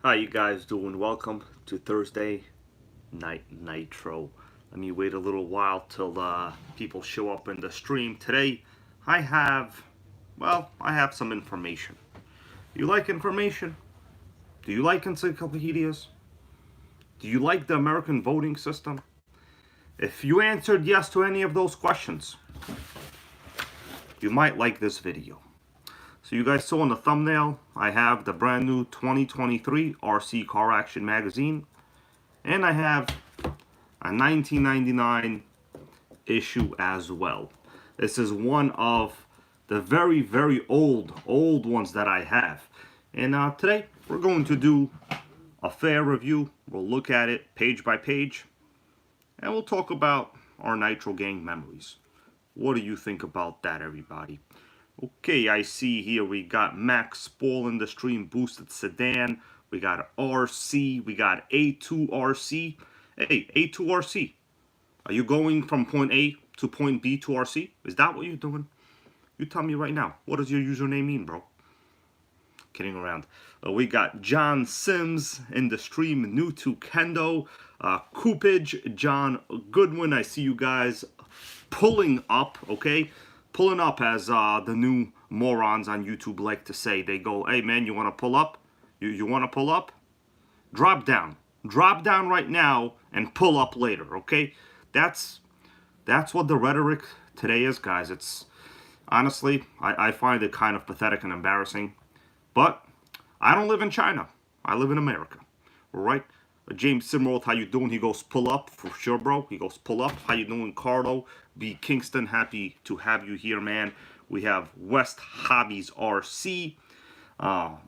How you guys doing? Welcome to Thursday Night Nitro. Let me wait a little while till people show up in the stream. Today, I have, I have some information. You like information? Do you like encyclopedias? Do you like the American voting system? If you answered yes to any of those questions, you might like this video. So you guys saw in the thumbnail, I have the brand new 2023 RC Car Action magazine, and I have a 1999 issue as well. This is one of the very old ones that I have. And today we're going to do a fair review. We'll look at it page by page, and we'll talk about our NitroGang memories. What do you think about that, everybody? Okay, I see here we got Max Spoil in the stream, boosted sedan. We got RC, we got A2RC. Hey, A2RC, are you going from point A to point B to RC? Is that what you're doing? You tell me right now. What does your username mean, bro? Kidding around. We got John Sims in the stream, new to Kendo. Coopage, John Goodwin, I see you guys pulling up, okay? Pulling up, as the new morons on YouTube like to say. They go, hey man, you want to pull up? You want to pull up? Drop down. Drop down right now and pull up later, okay? That's what the rhetoric today is, guys. It's honestly, I find it kind of pathetic and embarrassing. But I don't live in China. I live in America, all right? James Simroth, how you doing? He goes, pull up for sure, bro. He goes, pull up. How you doing, Carlo? B. Kingston, happy to have you here, man. We have West Hobbies RC.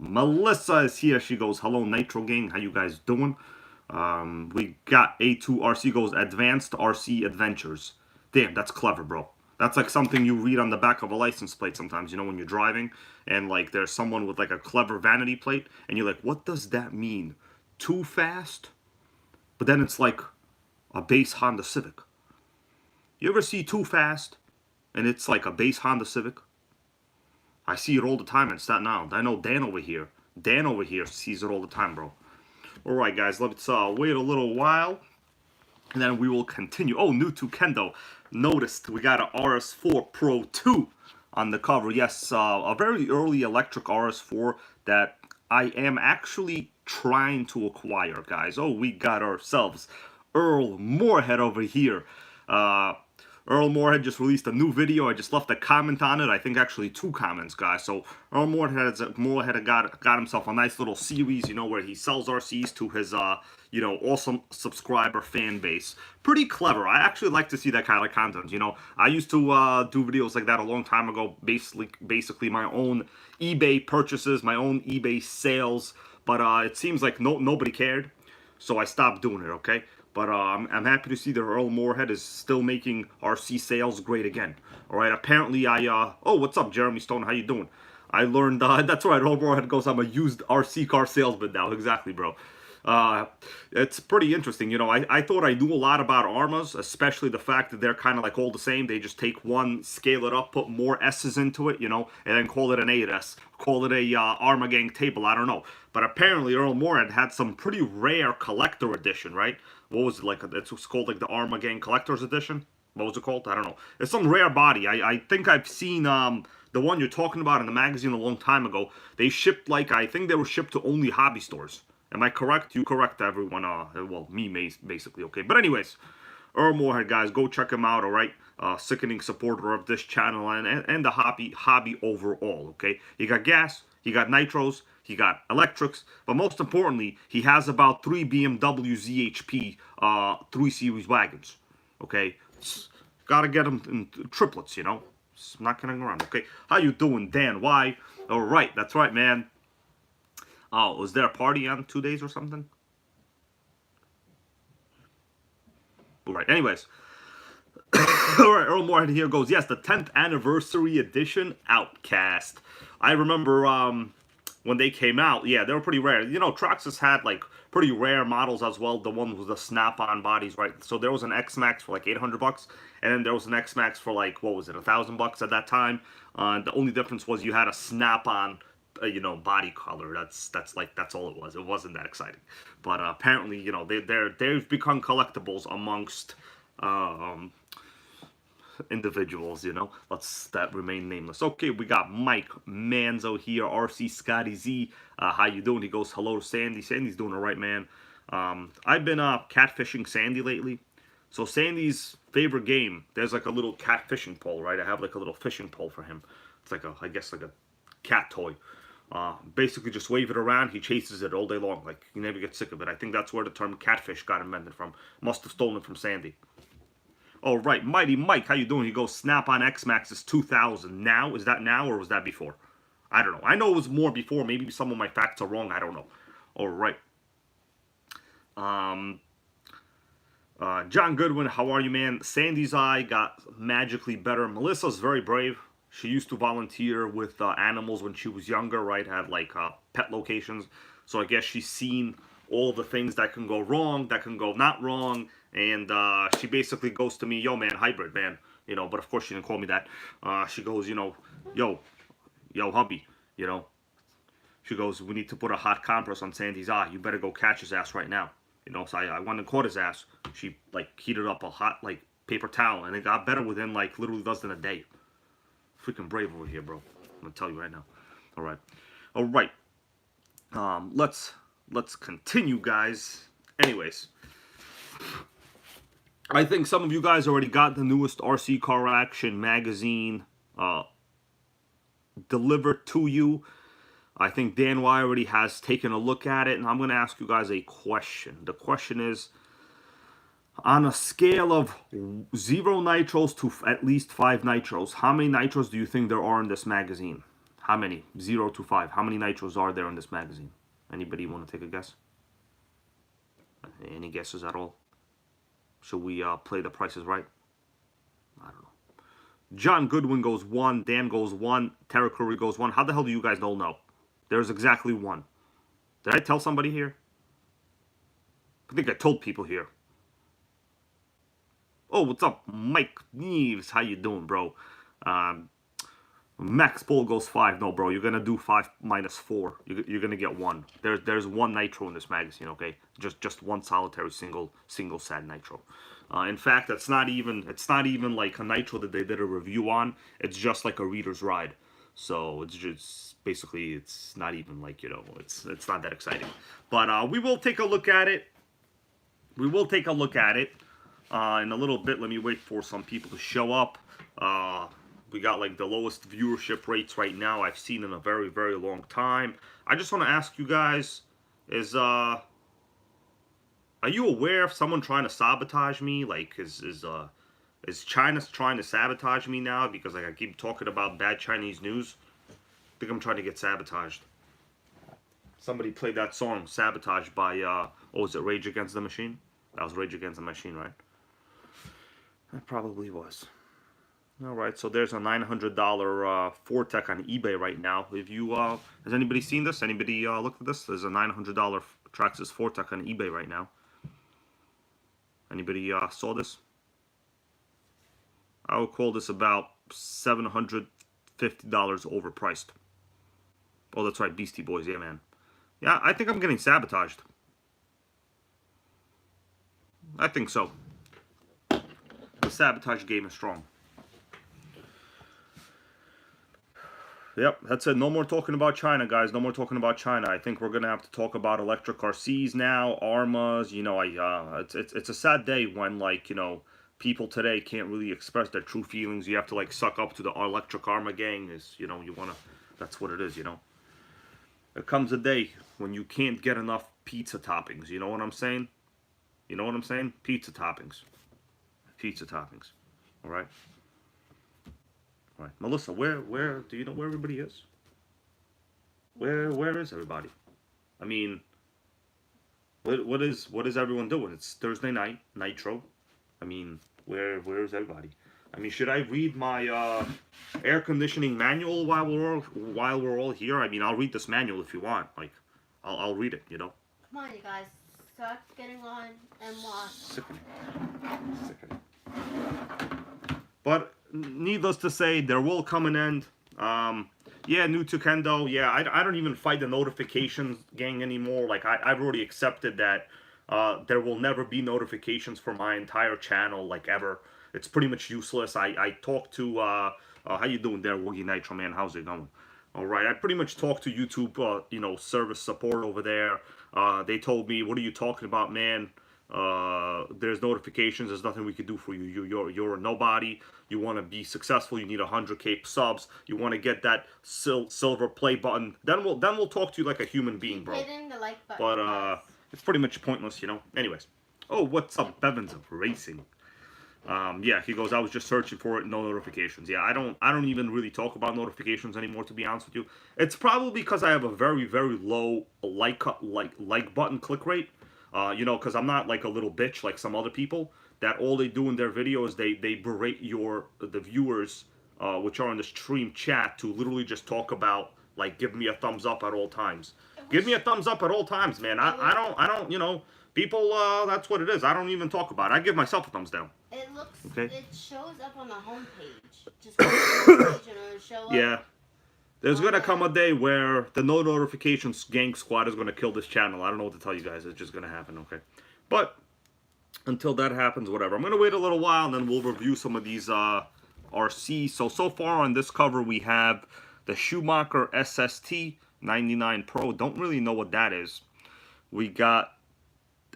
Melissa is here. She goes, hello, Nitro Gang. How you guys doing? We got A2RC goes, Advanced RC Adventures. Damn, that's clever, bro. That's like something you read on the back of a license plate sometimes, you know, when you're driving and like there's someone with like a clever vanity plate and you're like, what does that mean? Too fast? But then it's like a base Honda Civic. You ever see Too Fast and it's like a base Honda Civic? I see it all the time in Staten Island. I know Dan over here sees it all the time, bro. Alright guys, let's wait a little while and then we will continue. Oh, new to Kendo. Noticed we got a RS4 Pro 2 on the cover. Yes, a very early electric RS4 that I am actually trying to acquire, guys. Oh, we got ourselves Earl Moorhead over here. Earl Moorhead just released a new video. I just left a comment on it. I think actually 2 comments, guys. So Earl Moorhead got himself a nice little series, you know, where he sells RCs to his, you know, awesome subscriber fan base. Pretty clever. I actually like to see that kind of content, you know. I used to do videos like that a long time ago. Basically my own eBay purchases, my own eBay sales. But it seems like nobody cared. So I stopped doing it, okay? But I'm happy to see that Earl Moorhead is still making RC sales great again. All right, apparently oh, what's up, Jeremy Stone? How you doing? I learned, that's right, Earl Moorhead goes, I'm a used RC car salesman now. Exactly, bro. It's pretty interesting. You know, I thought I knew a lot about Armas, especially the fact that they're kind of like all the same. They just take one, scale it up, put more S's into it, you know, and then call it an 8S. Call it a Arma Gang table, I don't know. But apparently Earl Moorhead had some pretty rare collector edition, right? What was it like? It's called like the Arma Gang Collector's Edition? What was it called? I don't know. It's some rare body. I think I've seen the one you're talking about in the magazine a long time ago. They shipped like, I think they were shipped to only hobby stores. Am I correct? You correct everyone. Well, me basically, okay. But anyways, Earl Moorhead, guys, go check him out, all right? Sickening supporter of this channel and the hobby overall, okay? He got gas, he got nitros, he got electrics, but most importantly, he has about 3 BMW ZHP 3 Series wagons, okay? Gotta get them in triplets, you know? It's not kidding around, okay? How you doing, Dan? Why? All right, that's right, man. Oh, was there a party on 2 days or something? All right, anyways. All right, Earl Moorhead here goes, yes, the 10th anniversary edition Outcast. I remember when they came out, yeah, they were pretty rare. You know, Traxxas had like pretty rare models as well. The one with the snap-on bodies, right? So there was an X-Max for like 800 bucks, and then there was an X-Max for like, what was it, $1,000 at that time. The only difference was you had a snap-on you know, body color. That's all it was. It wasn't that exciting. But apparently, you know, they've become collectibles amongst um, individuals, you know, that remain nameless. Okay, we got Mike Manzo here, RC Scotty Z. How you doing? He goes, hello to Sandy. Sandy's doing all right, man. I've been catfishing Sandy lately. So Sandy's favorite game, there's like a little catfishing pole, right? I have like a little fishing pole for him. It's like I guess like a cat toy. Basically just wave it around, he chases it all day long. Like, you never get sick of it. I think that's where the term catfish got invented from. Must have stolen from Sandy. All right, Mighty Mike, how you doing? He goes, Snap on X-Max is 2,000 now. Is that now or was that before? I don't know. I know it was more before. Maybe some of my facts are wrong. I don't know. All right. John Goodwin, how are you, man? Sandy's eye got magically better. Melissa's very brave. She used to volunteer with animals when she was younger, right? Had like pet locations. So I guess she's seen all the things that can go wrong, that can go not wrong. And she basically goes to me, yo, man, hybrid, man. You know, but of course she didn't call me that. She goes, you know, yo, hubby, you know. She goes, we need to put a hot compress on Sandy's eye. You better go catch his ass right now. You know, so I went and caught his ass. She, like, heated up a hot, like, paper towel. And it got better within, like, literally less than a day. Freaking brave over here, bro. I'm going to tell you right now. All right. All right. Let's continue, guys. Anyways. I think some of you guys already got the newest RC Car Action magazine delivered to you. I think Dan Y already has taken a look at it, and I'm going to ask you guys a question. The question is, on a scale of 0 nitros to at least 5 nitros, how many nitros do you think there are in this magazine? How many? 0 to 5. How many nitros are there in this magazine? Anybody want to take a guess? Any guesses at all? Should we play the prices right? I don't know. John Goodwin goes 1. Dan goes 1. Tara Curry goes 1. How the hell do you guys all know? There's exactly 1. Did I tell somebody here? I think I told people here. Oh, what's up, Mike Neves? How you doing, bro? Max Bull goes 5. No, bro, you're gonna do 5 minus 4. You're gonna get 1. There's 1 nitro in this magazine, okay? Just one solitary single sad nitro. In fact, it's not even like a nitro that they did a review on. It's just like a reader's ride. So it's just basically, it's not even like, you know, it's not that exciting. But we will take a look at it. We will take a look at it in a little bit. Let me wait for some people to show up. We got like the lowest viewership rates right now I've seen in a very, very long time. I just want to ask you guys, are you aware of someone trying to sabotage me? Like, is China trying to sabotage me now? Because like I keep talking about bad Chinese news. I think I'm trying to get sabotaged. Somebody played that song, Sabotage, by, what was it, Rage Against the Machine? That was Rage Against the Machine, right? That probably was. Alright, so there's a $900 Fortec on eBay right now. If you, has anybody seen this? Anybody looked at this? There's a $900 Traxxas Fortec on eBay right now. Anybody saw this? I would call this about $750 overpriced. Oh, that's right, Beastie Boys, yeah, man. Yeah, I think I'm getting sabotaged. I think so. The sabotage game is strong. Yep, that's it. No more talking about China, guys. No more talking about China. I think we're going to have to talk about electric RCs now, ARMAs. You know, it's a sad day when, like, you know, people today can't really express their true feelings. You have to, like, suck up to the electric ARMA gang. You know, you want to, that's what it is, you know. There comes a day when you can't get enough pizza toppings. You know what I'm saying? You know what I'm saying? Pizza toppings. Pizza toppings. All right? All right. Melissa, where, do you know where everybody is? Where is everybody? I mean, what is everyone doing? It's Thursday night, Nitro. I mean, where is everybody? I mean, should I read my air conditioning manual while we're all here? I mean, I'll read this manual if you want. Like, I'll read it. You know. Come on, you guys. Start getting on and watch. Sickening. But needless to say, there will come an end. Yeah, new to Kendo. Yeah, I don't even fight the notifications gang anymore. Like, I've already accepted that there will never be notifications for my entire channel, like, ever. It's pretty much useless. I talked to, how you doing there, Woogie Nitro, man? How's it going? All right, I pretty much talked to YouTube, you know, service support over there. They told me, what are you talking about, man? There's notifications. There's nothing we can do for you. You're a nobody. You want to be successful. You need 100K subs. You want to get that silver play button. Then we'll talk to you like a human being, bro. Hitting the like button. But it's pretty much pointless, you know. Anyways, oh, what's up, Bevins of Racing? Yeah, he goes, I was just searching for it, no notifications. Yeah, I don't even really talk about notifications anymore, to be honest with you. It's probably because I have a very, very low like button click rate. You know, because I'm not like a little bitch like some other people that all they do in their videos, they berate the viewers, which are in the stream chat, to literally just talk about, like, give me a thumbs up at all times. Give me a thumbs up at all times, man. I don't, you know, people, that's what it is. I don't even talk about it. I give myself a thumbs down. It looks, okay. It shows up on the homepage. Just go to the homepage and it'll show up. Yeah. There's going to come a day where the no notifications gang squad is going to kill this channel. I don't know what to tell you guys. It's just going to happen, okay? But until that happens, whatever. I'm going to wait a little while, and then we'll review some of these RCs. So far on this cover, we have the Schumacher SST 99 Pro. Don't really know what that is. We got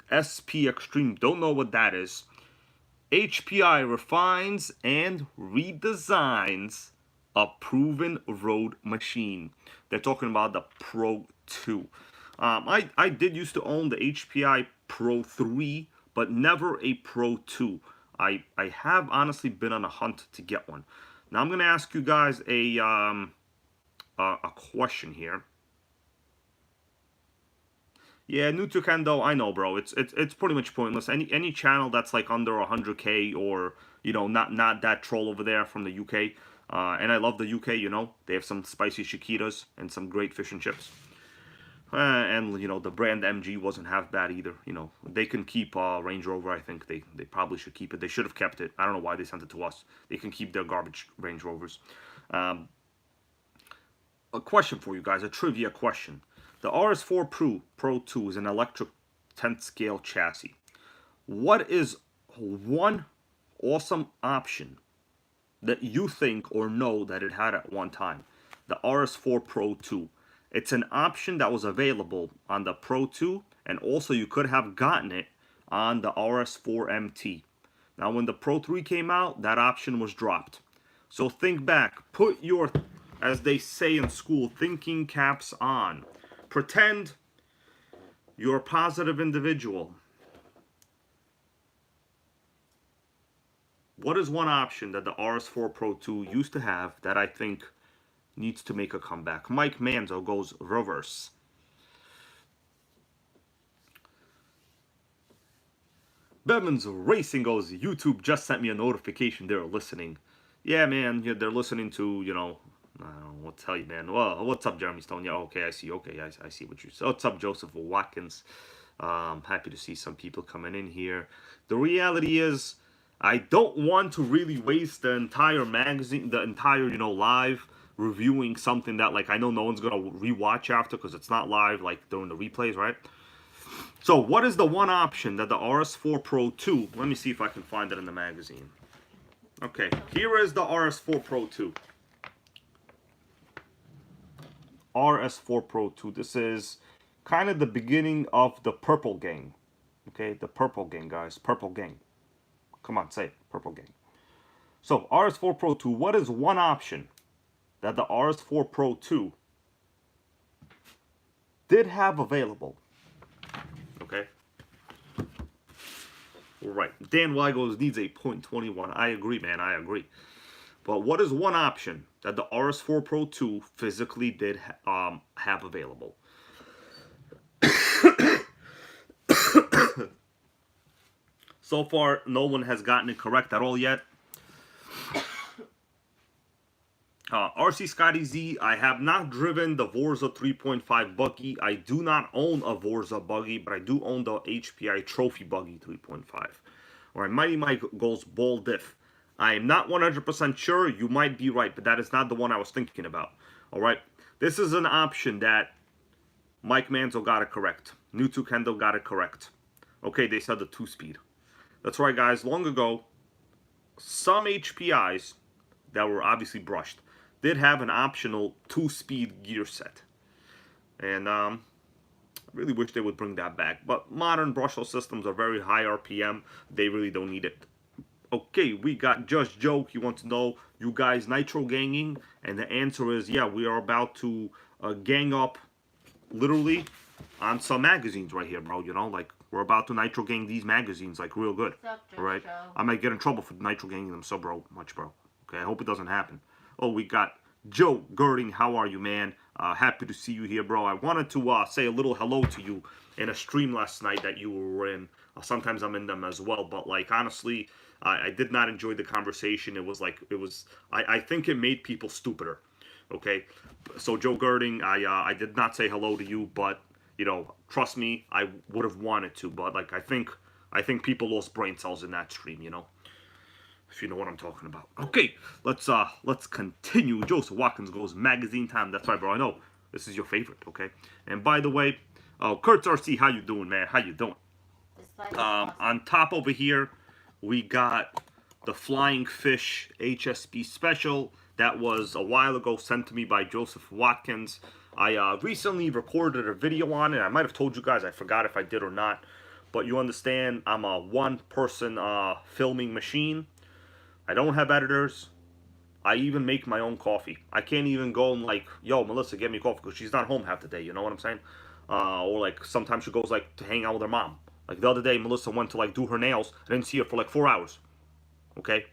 SP Extreme. Don't know what that is. HPI refines and redesigns a proven road machine. They're talking about the Pro 2. I did used to own the HPI Pro 3, but never a Pro 2. I have honestly been on a hunt to get one. Now I'm going to ask you guys a question here. Yeah, new to Kendo, I know, bro. It's pretty much pointless. Any channel that's like under 100K, or, you know, not that troll over there from the UK. And I love the UK, you know. They have some spicy chiquitas and some great fish and chips. And, you know, the brand MG wasn't half bad either. You know, they can keep Range Rover. I think they probably should keep it. They should have kept it. I don't know why they sent it to us. They can keep their garbage Range Rovers. A question for you guys, a trivia question. The RS4 Pro 2 is an electric 10th scale chassis. What is one awesome option that you think or know that it had at one time? The RS4 Pro 2. It's an option that was available on the Pro 2, and also you could have gotten it on the RS4 MT. Now when the Pro 3 came out, that option was dropped. So think back, put your, as they say in school, thinking caps on. Pretend you're a positive individual. What is one option that the RS4 Pro 2 used to have that I think needs to make a comeback? Mike Manzo goes reverse. Bevins Racing goes, YouTube just sent me a notification they're listening. Yeah, man, yeah, they're listening to, you know, I don't know what to tell you, man. Well, what's up, Jeremy Stone? Yeah, okay, I see. Okay, I see what you said. What's up, Joseph Watkins? Happy to see some people coming in here. The reality is, I don't want to really waste the entire magazine, the entire, you know, live reviewing something that, like, I know no one's going to rewatch after because it's not live, like, during the replays, right? So, what is the one option that the RS4 Pro 2, let me see if I can find it in the magazine. Okay, here is the RS4 Pro 2. RS4 Pro 2. This is kind of the beginning of the Purple Gang. Okay, the Purple Gang, guys. Purple Gang. Come on, say it. Purple Gang. So, RS4 Pro 2. What is one option that the RS4 Pro 2 did have available? Okay. Right. Dan Wygos needs a .21. I agree, man. I agree. But what is one option that the RS4 Pro 2 physically did have available? So far, no one has gotten it correct at all yet. RC Scotty Z, I have not driven the Forza 3.5 buggy. I do not own a Forza buggy, but I do own the HPI Trophy buggy 3.5. Alright, Mighty Mike goes ball diff. I am not 100% sure. You might be right, but that is not the one I was thinking about. All right. This is an option that Mike Manzo got it correct. Newt Kendo got it correct. Okay, they said the 2-speed. That's right, guys. Long ago, some HPIs that were obviously brushed did have an optional 2-speed gear set. And I really wish they would bring that back. But modern brushless systems are very high RPM. They really don't need it. Okay, we got Just Joke. He wants to know, you guys nitro ganging? And the answer is, yeah, we are about to gang up, literally, on some magazines right here, bro. You know, like, we're about to nitro gang these magazines, like, real good. All right? I might get in trouble for nitro ganging them so much, bro. Okay, I hope it doesn't happen. Oh, we got Joe Girding. How are you, man? Happy to see you here, bro. I wanted to say a little hello to you in a stream last night that you were in. Sometimes I'm in them as well, but, like, honestly, I did not enjoy the conversation. I think it made people stupider. Okay, so Joe Girding, I did not say hello to you, but, you know, trust me, I would have wanted to, but, like, I think people lost brain cells in that stream, you know, if you know what I'm talking about. Okay, let's continue. Joseph Watkins goes, magazine time. That's right, bro. I know this is your favorite. Okay, and by the way, Kurt RC, how you doing, man? How you doing? On top over here, we got the Flying Fish HSP Special. That was a while ago sent to me by Joseph Watkins. I recently recorded a video on it. I might have told you guys. I forgot if I did or not. But you understand, I'm a one-person filming machine. I don't have editors. I even make my own coffee. I can't even go and like, yo, Melissa, get me coffee, because she's not home half the day. You know what I'm saying? Or like sometimes she goes like to hang out with her mom. Like the other day, Melissa went to like do her nails. I didn't see her for like 4 hours. Okay?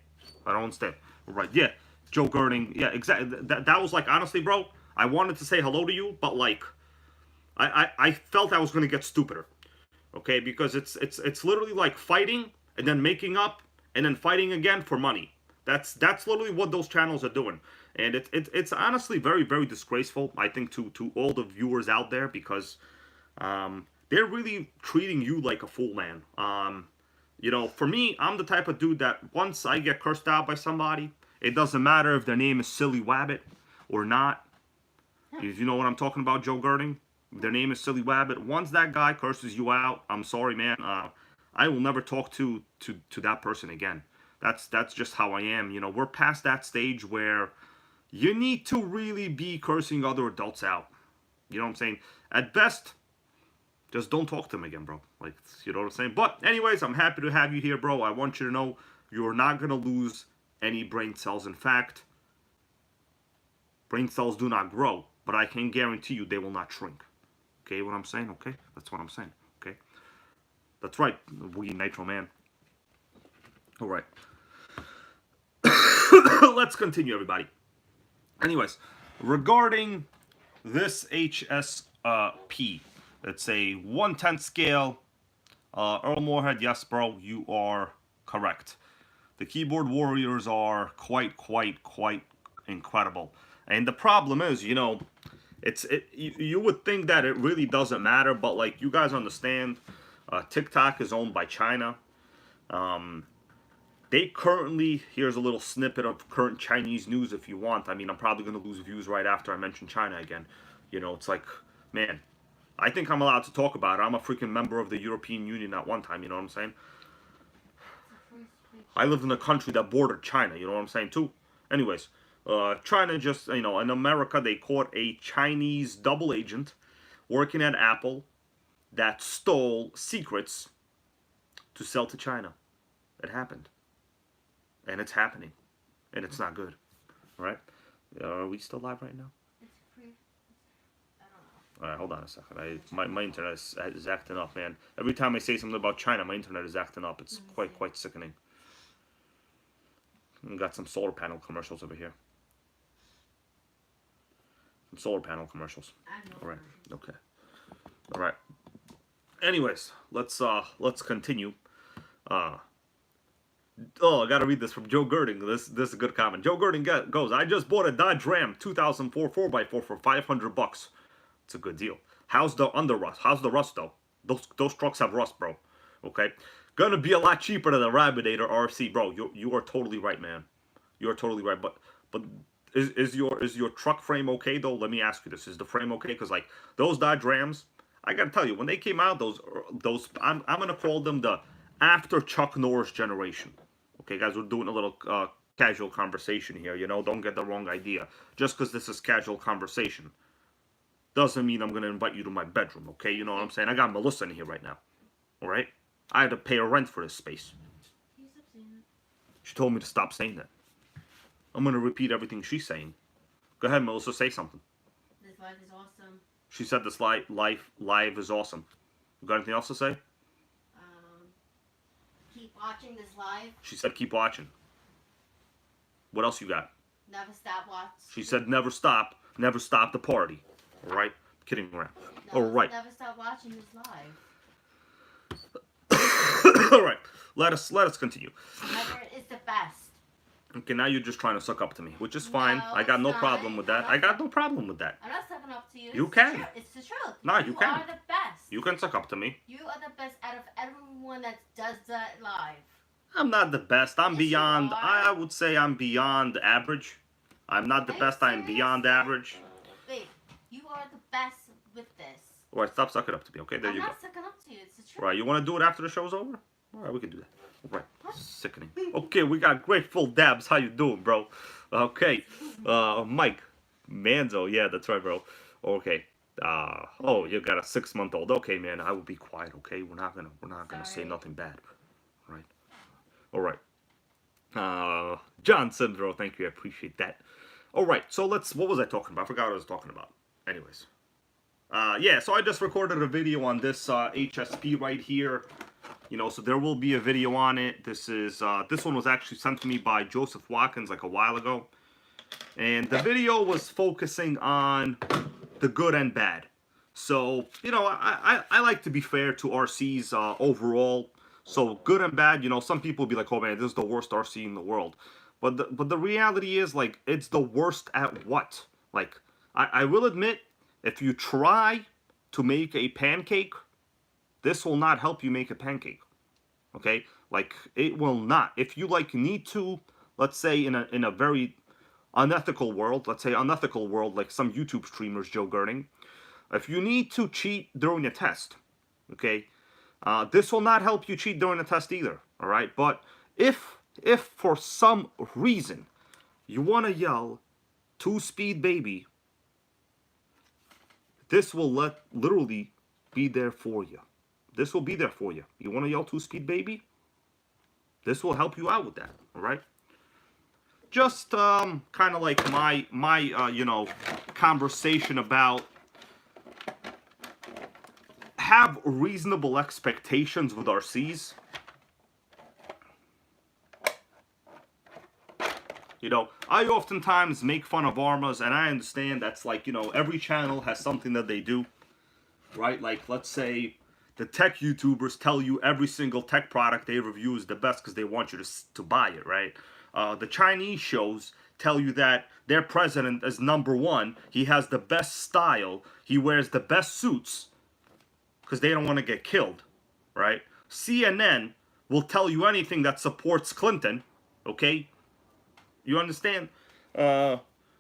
I don't understand. Right, yeah. Joe Girding. Yeah, exactly. That was like, honestly, bro, I wanted to say hello to you, but like, I felt I was going to get stupider. Okay? Because it's literally like fighting and then making up and then fighting again for money. That's literally what those channels are doing. And it's honestly very, very disgraceful, I think, to all the viewers out there, because they're really treating you like a fool, man. You know, for me, I'm the type of dude that once I get cursed out by somebody, it doesn't matter if their name is Silly Wabbit or not. If you know what I'm talking about, Joe Girding. If their name is Silly Wabbit. Once that guy curses you out, I'm sorry, man. I will never talk to that person again. That's just how I am. You know, we're past that stage where you need to really be cursing other adults out. You know what I'm saying? At best, just don't talk to them again, bro. Like, you know what I'm saying? But anyways, I'm happy to have you here, bro. I want you to know you're not going to lose any brain cells. In fact, brain cells do not grow, but I can guarantee you they will not shrink. Okay, what I'm saying? Okay? That's what I'm saying. Okay? That's right, we Nitro Man. All right. Let's continue, everybody. Anyways, regarding this HSP, it's a 1/10 scale. Earl Moorhead, yes, bro, you are correct. The keyboard warriors are quite incredible. And the problem is, you know, you would think that it really doesn't matter, but like you guys understand, TikTok is owned by China. They currently, here's a little snippet of current Chinese news if you want. I mean, I'm probably going to lose views right after I mention China again. You know, it's like, man, I think I'm allowed to talk about it. I'm a freaking member of the European Union at one time, you know what I'm saying? I lived in a country that bordered China, you know what I'm saying, too? Anyways, China just, you know, in America, they caught a Chinese double agent working at Apple that stole secrets to sell to China. It happened. And it's happening. And it's not good. Alright? Are we still live right now? It's free. I don't know. Alright, hold on a second. My internet is acting up, man. Every time I say something about China, my internet is acting up. It's quite sickening. We got some solar panel commercials over here. Some solar panel commercials. Alright, okay. Alright. Anyways, let's continue. Oh, I gotta read this from Joe Girding. This is a good comment. Joe Girding goes, I just bought a Dodge Ram 2004 4x4 for $500. It's a good deal. How's the under rust? How's the rust though? Those trucks have rust, bro. Okay. Gonna be a lot cheaper than the Rabbinator RC, bro. You are totally right, man. You are totally right. But is your truck frame okay though? Let me ask you this: is the frame okay? Because like those Dodge Rams, I gotta tell you, when they came out, those I'm gonna call them the after Chuck Norris generation. Okay, guys, we're doing a little casual conversation here. You know, don't get the wrong idea. Just because this is casual conversation doesn't mean I'm gonna invite you to my bedroom. Okay, you know what I'm saying? I got Melissa in here right now. All right, I had to pay her rent for this space. Can you stop saying that? She told me to stop saying that. I'm gonna repeat everything she's saying. Go ahead, Melissa, say something. This life is awesome. She said this live is awesome. You got anything else to say? Keep watching this live. She said keep watching. What else you got? Never stop watching. She said never stop the party. All right, kidding around. No, All right. Never stop watching this live. All right, let us continue. Never is the best. Okay, now you're just trying to suck up to me, which is fine. No, I got no it's problem not. with that. I got no problem with that. I'm not sucking up to you. You It's can. It's the truth. Nah, you can. You are the best. You can suck up to me. You are the best out of everyone that does that live. I'm not the best. I'm Yes, beyond. you are. I would say I'm beyond average. I'm not the Are you best. I'm serious? beyond average. Wait, you are the best with this. All right, stop sucking up to me. Okay, there I'm you go. not sucking up to you. It's the truth. All right, you want to do it after the show's over? All right, we can do that. All right, What? sickening. Okay, we got Grateful Dabs. How you doing, bro? Okay, Mike Manzo. Yeah, that's right, bro. Okay. Oh, you got a 6-month-old. Okay, man, I will be quiet. Okay, we're not gonna say Sorry. nothing bad. All right. All right. John Sindro, thank you. I appreciate that. All right, so what was I talking about? I forgot what I was talking about. Anyways. Yeah, so I just recorded a video on this HSP right here. You know, so there will be a video on it. This one was actually sent to me by Joseph Watkins like a while ago. And the video was focusing on the good and bad. So, you know, I like to be fair to RCs overall. So good and bad, you know, some people will be like, oh man, this is the worst RC in the world. But the reality is, like, it's the worst at what? Like, I will admit, if you try to make a pancake, this will not help you make a pancake. Okay? Like, it will not. If you, like, need to, let's say, in a very unethical world, like some YouTube streamers, Joe Gerding, if you need to cheat during a test, okay, this will not help you cheat during a test either, all right? But if for some reason you want to yell 2-speed baby, this will literally be there for you. This will be there for you. You want to yell 2-speed baby? This will help you out with that, all right? Just kind of like my you know, conversation about have reasonable expectations with RCs. You know, I oftentimes make fun of Armas, and I understand that's like, you know, every channel has something that they do, right? Like, let's say the tech YouTubers tell you every single tech product they review is the best because they want you to buy it, right? The Chinese shows tell you that their president is #1. He has the best style. He wears the best suits because they don't want to get killed, right? CNN will tell you anything that supports Clinton, okay? You understand?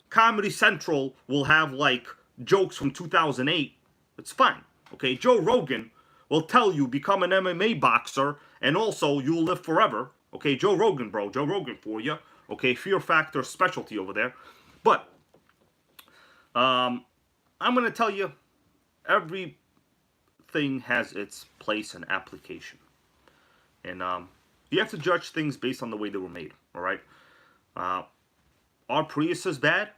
Comedy Central will have, like, jokes from 2008. It's fine, okay? Joe Rogan will tell you become an MMA boxer and also you'll live forever. Okay, Joe Rogan, bro. Joe Rogan for you. Okay, Fear Factor specialty over there. But I'm going to tell you, everything has its place and application. And you have to judge things based on the way they were made, all right? Are Priuses bad?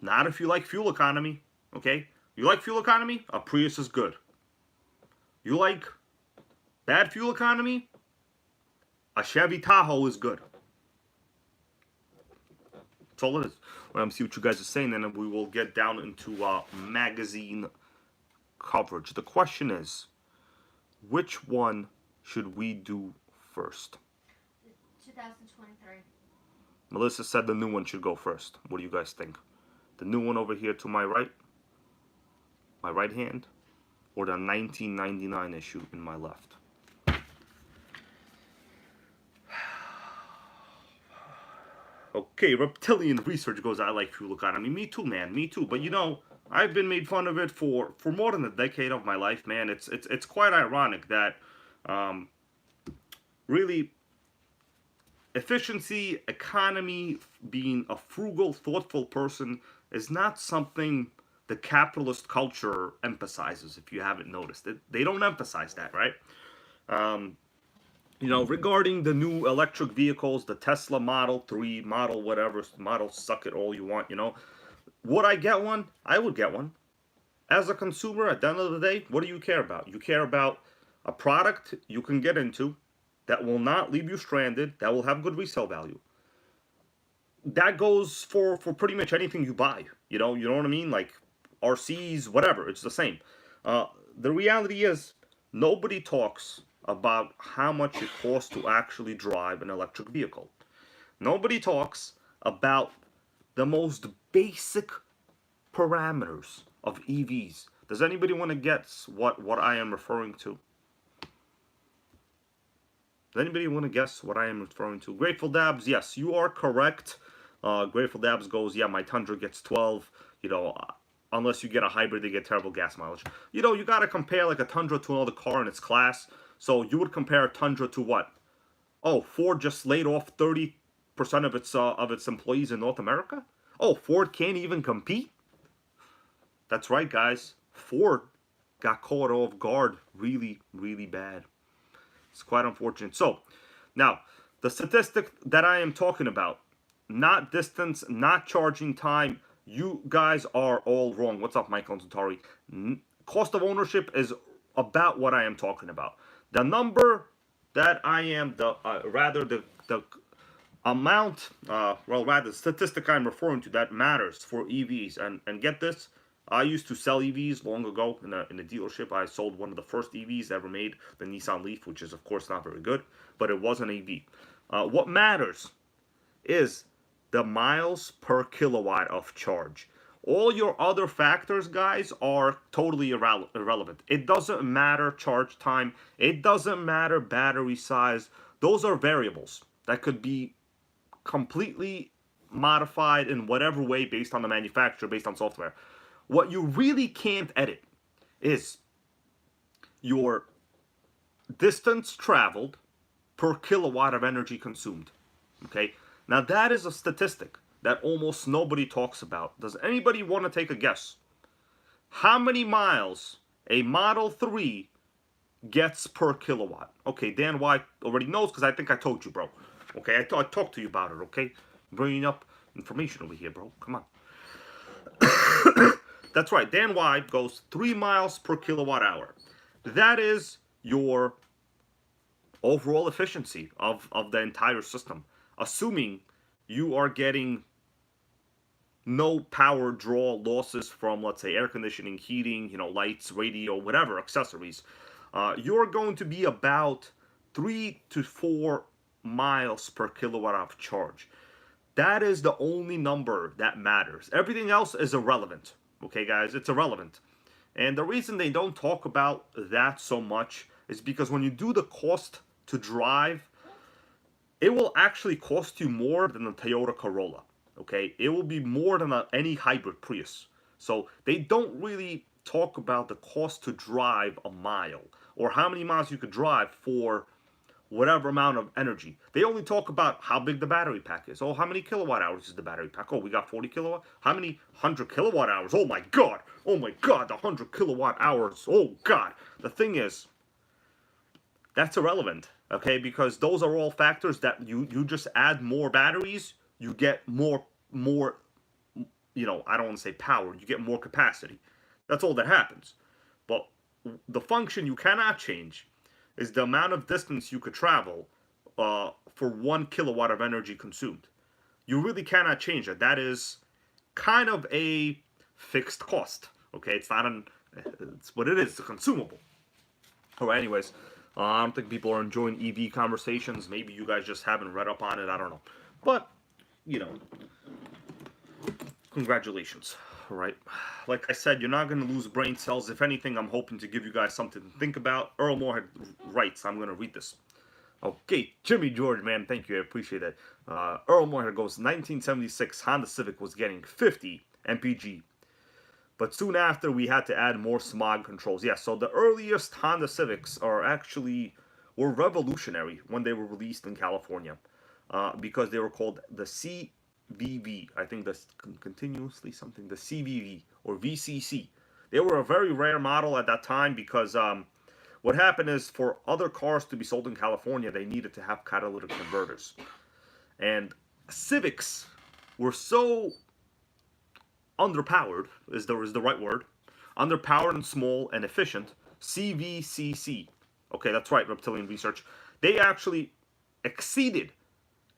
Not if you like fuel economy, okay? You like fuel economy? A Prius is good. You like bad fuel economy? A Chevy Tahoe is good. That's all it is. Well, I'm see what you guys are saying, and then we will get down into magazine coverage. The question is, which one should we do first? 2023. Melissa said the new one should go first. What do you guys think? The new one over here to my right hand, or the 1999 issue in my left? Okay, reptilian research goes, I like fuel economy. I mean, me too, man. Me too. But you know, I've been made fun of it for more than a decade of my life, man. It's quite ironic that um, really efficiency, economy, being a frugal, thoughtful person is not something the capitalist culture emphasizes. If you haven't noticed it, they don't emphasize that, right? Um, you know, regarding the new electric vehicles, the Tesla Model 3, Model whatever, Model suck it all you want, you know. Would I get one? I would get one. As a consumer, at the end of the day, what do you care about? You care about a product you can get into that will not leave you stranded, that will have good resale value. That goes for pretty much anything you buy. You know what I mean? Like RCs, whatever. It's the same. Uh, the reality is, nobody talks about how much it costs to actually drive an electric vehicle. Nobody talks about the most basic parameters of EVs. Does anybody want to guess what I am referring to? Does anybody want to guess what I am referring to? Grateful Dabs, yes, you are correct. Grateful Dabs goes, yeah, my Tundra gets 12. You know, unless you get a hybrid, they get terrible gas mileage. You know, you got to compare like a Tundra to another car in its class. So you would compare a Tundra to what? Oh, Ford just laid off 30% of its employees in North America? Oh, Ford can't even compete? That's right, guys. Ford got caught off guard really, really bad. It's quite unfortunate. So, now, the statistic that I am talking about, not distance, not charging time, you guys are all wrong. What's up, Michael and Zutari? Cost of ownership is about what I am talking about. The number that I am, the amount, well, rather, the statistic I'm referring to that matters for EVs. And get this, I used to sell EVs long ago in a dealership. I sold one of the first EVs ever made, the Nissan Leaf, which is, of course, not very good, but it was an EV. What matters is the miles per kilowatt of charge. All your other factors, guys, are totally irrelevant. It doesn't matter charge time. It doesn't matter battery size. Those are variables that could be completely modified in whatever way based on the manufacturer, based on software. What you really can't edit is your distance traveled per kilowatt of energy consumed. Okay? Now that is a statistic that almost nobody talks about. Does anybody want to take a guess? How many miles a Model 3 gets per kilowatt? Okay, Dan White already knows because I think I told you, bro. Okay, I talked to you about it, okay? I'm bringing up information over here, bro. Come on. That's right, Dan White goes 3 miles per kilowatt hour. That is your overall efficiency of the entire system. Assuming you are getting no power draw losses from, let's say, air conditioning, heating, you know, lights, radio, whatever, accessories, you're going to be about 3 to 4 miles per kilowatt of charge. That is the only number that matters. Everything else is irrelevant. Okay, guys, it's irrelevant. And the reason they don't talk about that so much is because when you do the cost to drive, it will actually cost you more than the Toyota Corolla. Okay, it will be more than any hybrid Prius. So they don't really talk about the cost to drive a mile or how many miles you could drive for whatever amount of energy. They only talk about how big the battery pack is. Oh, how many kilowatt hours is the battery pack? Oh, we got 40 kilowatt. How many 100 kilowatt hours? Oh my god. Oh my god, the 100 kilowatt hours. Oh god. The thing is, that's irrelevant, okay? Because those are all factors that you just add more batteries, you get more, you know, I don't want to say power, you get more capacity. That's all that happens. But the function you cannot change is the amount of distance you could travel for 1 kilowatt of energy consumed. You really cannot change it. That is kind of a fixed cost. Okay, it's not it's what it is. It's a consumable. All right. Anyways, I don't think people are enjoying EV conversations. Maybe you guys just haven't read up on it. I don't know. But you know, congratulations. All right. Like I said, you're not going to lose brain cells. If anything, I'm hoping to give you guys something to think about. Earl Moorhead writes, I'm going to read this. Okay, Jimmy George, man, thank you, I appreciate that. Earl Moore goes, 1976 Honda Civic was getting 50 mpg, but soon after we had to add more smog controls. Yeah, so the earliest Honda Civics were revolutionary when they were released in California, because they were called the CVV. I think that's continuously something, the CVV or VCC. They were a very rare model at that time because what happened is for other cars to be sold in California, they needed to have catalytic converters. And Civics were so underpowered, is the right word, underpowered and small and efficient, CVCC. Okay, that's right, Reptilian Research. They actually exceeded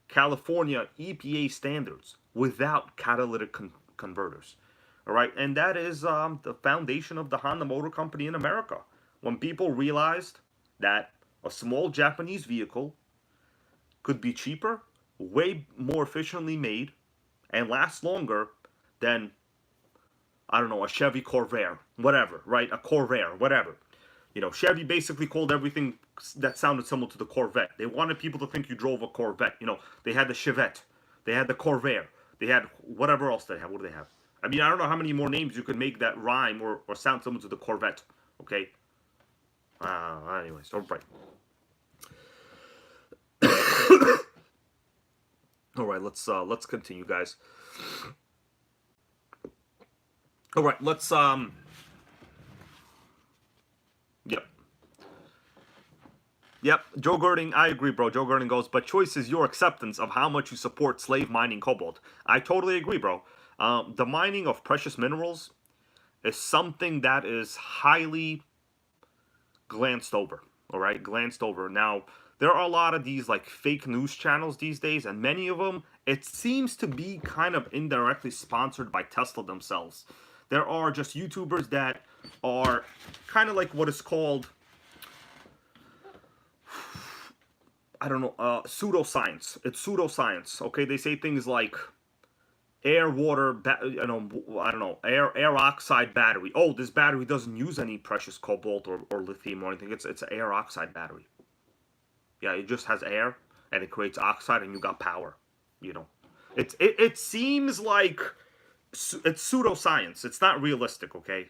California EPA standards without catalytic converters. All right, and that is the foundation of the Honda Motor Company in America. When people realized that a small Japanese vehicle could be cheaper, way more efficiently made, and last longer than, I don't know, a Chevy Corvair, whatever, right? A Corvair, whatever. You know, Chevy basically called everything that sounded similar to the Corvette. They wanted people to think you drove a Corvette. You know, they had the Chevette, they had the Corvair, they had whatever else they have. What do they have? I mean, I don't know how many more names you could make that rhyme or sound similar to the Corvette. Okay. Anyways, all right. All right, let's continue, guys. All right, let's Yep. Yep, Joe Girding, I agree, bro. Joe Girding goes, but choice is your acceptance of how much you support slave mining cobalt. I totally agree, bro. The mining of precious minerals is something that is highly glanced over. All right, glanced over. Now, there are a lot of these like fake news channels these days, and many of them, it seems to be kind of indirectly sponsored by Tesla themselves. There are just YouTubers that are kind of like what is called, I don't know, pseudoscience. It's pseudoscience. Okay, they say things like air, water, I don't know, air oxide battery. Oh, this battery doesn't use any precious cobalt or lithium or anything. It's an air oxide battery. Yeah, it just has air and it creates oxide and you got power. You know, it seems like it's pseudoscience. It's not realistic. Okay.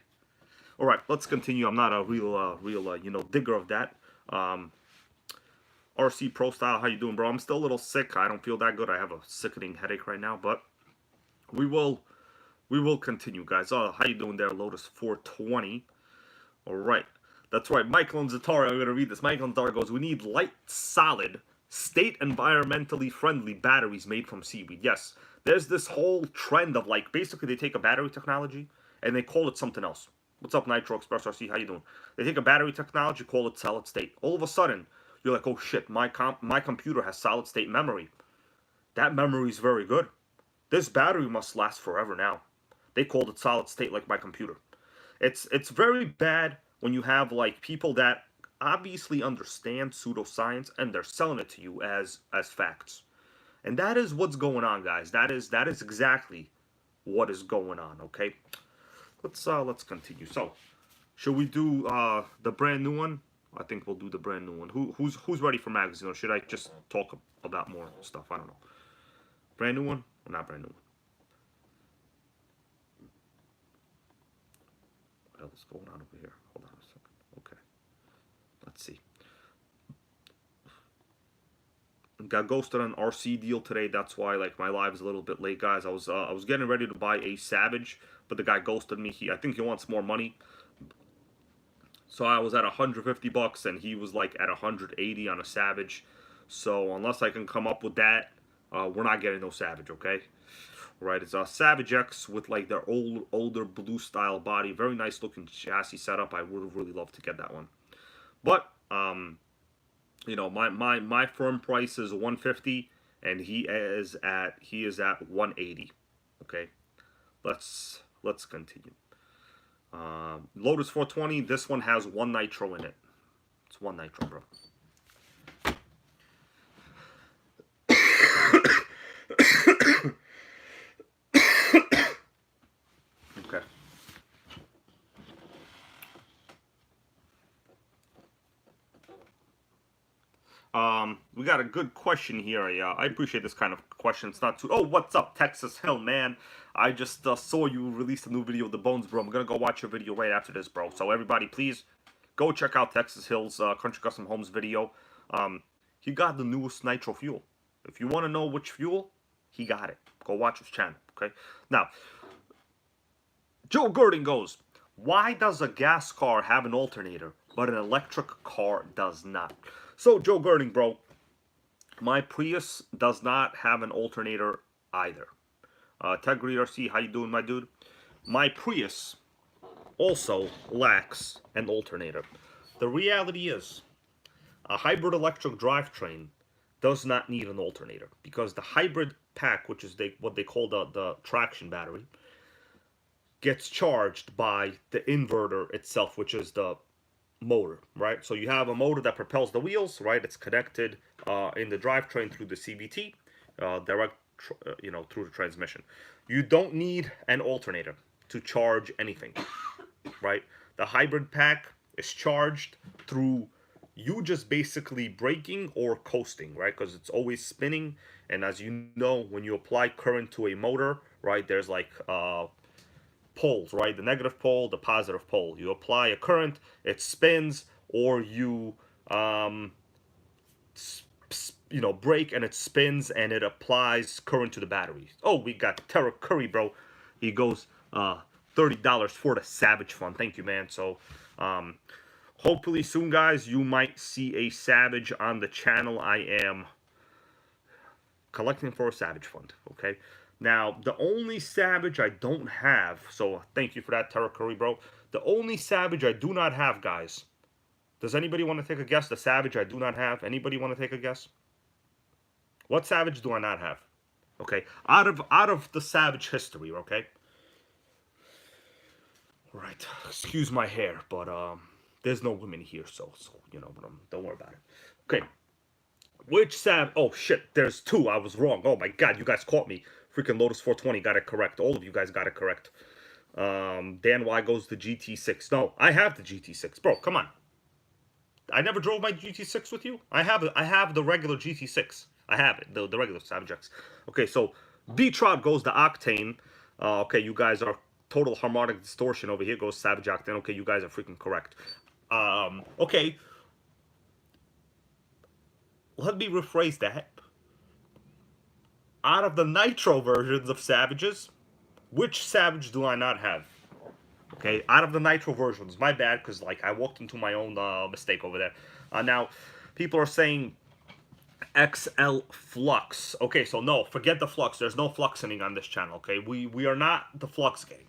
All right, let's continue. I'm not a real digger of that. RC Pro Style, how you doing, bro? I'm still a little sick. I don't feel that good. I have a sickening headache right now, but we will continue, guys. How you doing there, Lotus 420? All right, that's right. Michael and Zatari, I'm gonna read this. Michael and Zatari goes, we need light, solid, state environmentally friendly batteries made from seaweed. Yes, there's this whole trend of like basically they take a battery technology and they call it something else. What's up, Nitro Express RC? How you doing? They take a battery technology, call it solid state. All of a sudden, you're like, oh shit, my computer has solid state memory. That memory is very good. This battery must last forever now. They called it solid state like my computer. It's very bad when you have like people that obviously understand pseudoscience and they're selling it to you as facts. And that is what's going on, guys. That is exactly what is going on, okay? Let's continue. So, should we do the brand new one? I think we'll do the brand new one. Who's ready for magazine, or should I just talk about more stuff? I don't know. Brand new one or not brand new one? What else is going on over here? Hold on a second. Okay. Let's see. Got ghosted on RC deal today. That's why like my live is a little bit late, guys. I was getting ready to buy a Savage, but the guy ghosted me. I think he wants more money. So I was at 150 bucks and he was like at 180 on a Savage. So unless I can come up with that, we're not getting no Savage, okay? Right, it's a Savage X with like their older blue style body. Very nice looking chassis setup. I would have really loved to get that one. But you know, my firm price is 150 and he is at 180. Okay. Let's continue. Lotus 420, this one has one nitro in it. It's one nitro, bro. Okay. We got a good question here. I appreciate this kind of question. It's not too. Oh, what's up, Texas Hill, man? I just saw you released a new video of the Bones, bro. I'm gonna go watch your video right after this, bro. So everybody, please go check out Texas Hill's Country Custom Homes video. He got the newest Nitro fuel. If you want to know which fuel, he got it. Go watch his channel. Okay. Now, Joe Gurdon goes, why does a gas car have an alternator, but an electric car does not? So, Joe Gurdon, bro, my Prius does not have an alternator either. Tegrity RC, how you doing, my dude? My Prius also lacks an alternator. The reality is, a hybrid electric drivetrain does not need an alternator because the hybrid pack, which is what they call the traction battery, gets charged by the inverter itself, which is the motor, right? So you have a motor that propels the wheels, right? It's connected in the drivetrain through the CVT, direct, through the transmission. You don't need an alternator to charge anything, right? The hybrid pack is charged through you just basically braking or coasting, right? Because it's always spinning, and as you know, when you apply current to a motor, right, there's like poles, right? The negative pole, the positive pole. You apply a current, it spins, or you brake and it spins and it applies current to the battery. Oh, we got Terra Curry, bro. He goes $30 for the Savage Fund. Thank you, man. So hopefully soon, guys, you might see a Savage on the channel. I am collecting for a Savage Fund, okay? Now, the only Savage I don't have, so thank you for that, Terra Curry, bro. The only Savage I do not have, guys. Does anybody want to take a guess? The Savage I do not have. Anybody want to take a guess? What Savage do I not have? Okay, out of the Savage history, okay? Right. Excuse my hair, but there's no women here, so but don't worry about it. Okay. Which Savage? Oh shit, there's two. I was wrong. Oh my god, you guys caught me. Freaking Lotus 420 got it correct. All of you guys got it correct. Dan Y goes the GT6. No, I have the GT6, bro. Come on. I never drove my GT6 with you. I have the regular GT6. I have it, the regular Savage X. Okay, so B-Trot goes the Octane. Okay, you guys are total harmonic distortion over here. Goes Savage Octane. Okay, you guys are freaking correct. Okay. Let me rephrase that. Out of the Nitro versions of Savages, which Savage do I not have? Okay, out of the Nitro versions, my bad, because like I walked into my own mistake over there. Now, people are saying XL Flux. Okay, so no, forget the Flux. There's no fluxing on this channel. Okay, we are not the Flux gang.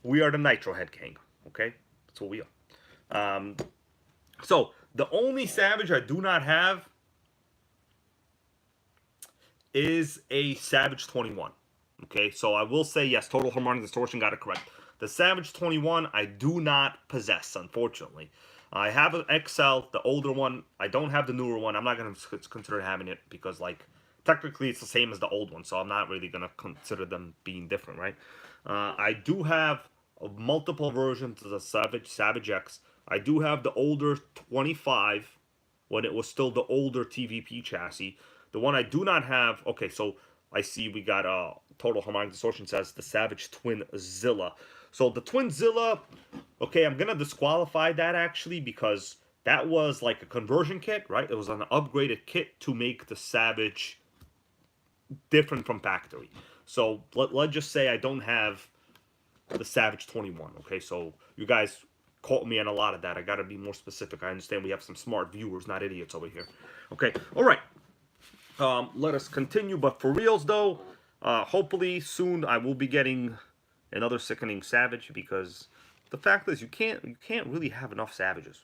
We are the Nitro Head gang. Okay, that's what we are. So the only Savage I do not have is a Savage 21. Okay, so I will say yes, total harmonic distortion got it correct. The Savage 21 I do not possess, unfortunately. I have an XL, the older one. I don't have the newer one. I'm not going to consider having it because, like, technically it's the same as the old one, so I'm not really going to consider them being different, right? I do have multiple versions of the Savage X. I do have the older 25 when it was still the older TVP chassis. The one I do not have, okay, so I see we got Total Harmonic Distortion says the Savage Twin Zilla. So the Twin Zilla, okay, I'm going to disqualify that actually because that was like a conversion kit, right? It was an upgraded kit to make the Savage different from factory. So let's just say I don't have the Savage 21, okay? So you guys caught me on a lot of that. I got to be more specific. I understand we have some smart viewers, not idiots over here. Okay, all right. Let us continue, but for reals though, hopefully soon I will be getting another sickening Savage because the fact is you can't really have enough Savages.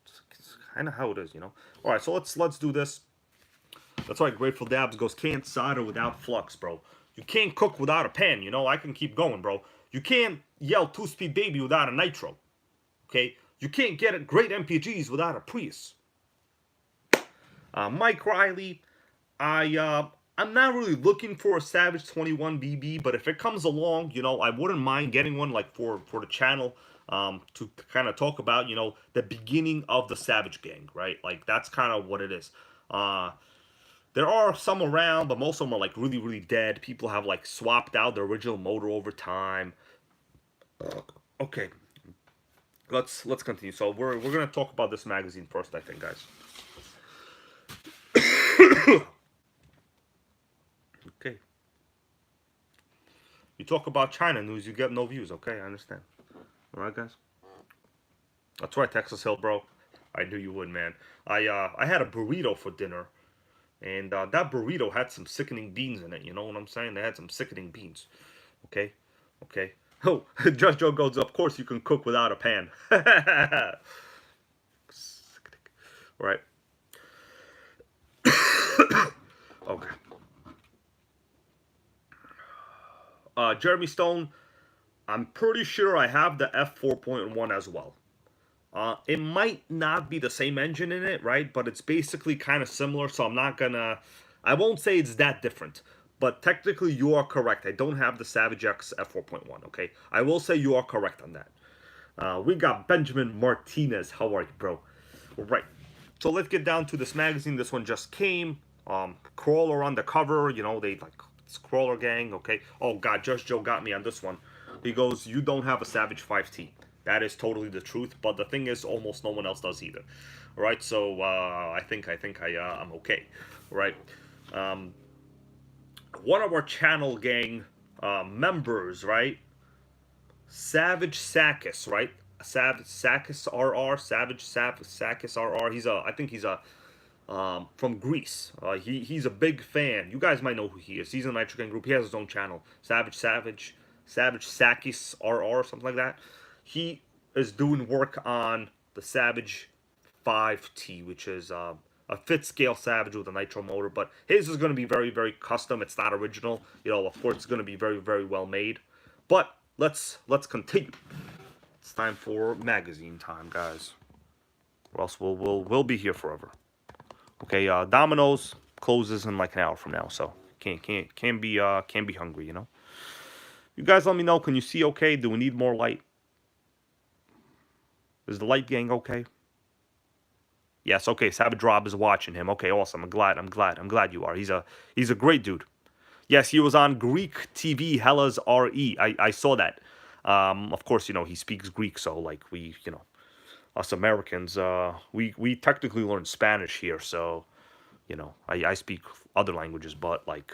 It's kind of how it is, you know. All right, so let's do this. That's why Grateful Dabs goes can't solder without flux, bro. You can't cook without a pan, you know. I can keep going, bro. You can't yell 2-speed baby without a Nitro. Okay, you can't get great MPGs without a Prius. Mike Riley. I I'm not really looking for a Savage 21 BB, but if it comes along, I wouldn't mind getting one like for the channel, to kind of talk about, the beginning of the Savage Gang, right? Like that's kind of what it is. There are some around, but most of them are like really, really dead. People have like swapped out the original motor over time. Okay, let's continue. So we're gonna talk about this magazine first, I think, guys. Okay. You talk about China news, you get no views. Okay, I understand. All right, guys. That's right, Texas Hill, bro. I knew you would, man. I had a burrito for dinner, and that burrito had some sickening beans in it. You know what I'm saying? They had some sickening beans. Okay, okay. Oh, Just Joe goes. Of course, you can cook without a pan. Right. Okay. Jeremy Stone. I'm pretty sure I have the F4.1 as well. It might not be the same engine in it, right? But it's basically kind of similar, so I won't say it's that different. But technically, you are correct. I don't have the Savage X F4.1, okay? I will say you are correct on that. We got Benjamin Martinez. How are you, bro? All right. So let's get down to this magazine. This one just came. Crawler on the cover, they like, it's Crawler Gang, okay? Oh, God, Just Joe got me on this one. He goes, you don't have a Savage 5T. That is totally the truth, but the thing is, almost no one else does either. All right, so I think I'm okay. All right, one of our channel gang members, right? Savage Sakis, right? Savage Sakis RR, Savage Sakis RR. I think he's a from Greece. He's a big fan. You guys might know who he is. He's in the NitroGang group. He has his own channel, Savage Sakis RR, something like that. He is doing work on the Savage 5T, which is a fit scale Savage with a Nitro motor. But his is going to be very, very custom. It's not original. Of course, it's going to be very, very well made. But let's continue. It's time for magazine time, guys. Or else we'll be here forever. Okay, Domino's closes in like an hour from now, so can't be hungry, You guys, let me know. Can you see okay? Do we need more light? Is the light gang okay? Yes, okay. Savage Rob is watching him. Okay, awesome. I'm glad you are. He's a great dude. Yes, he was on Greek TV, Hellas RE. I saw that. Of course, he speaks Greek, so like us Americans, we technically learn Spanish here, so I speak other languages, but like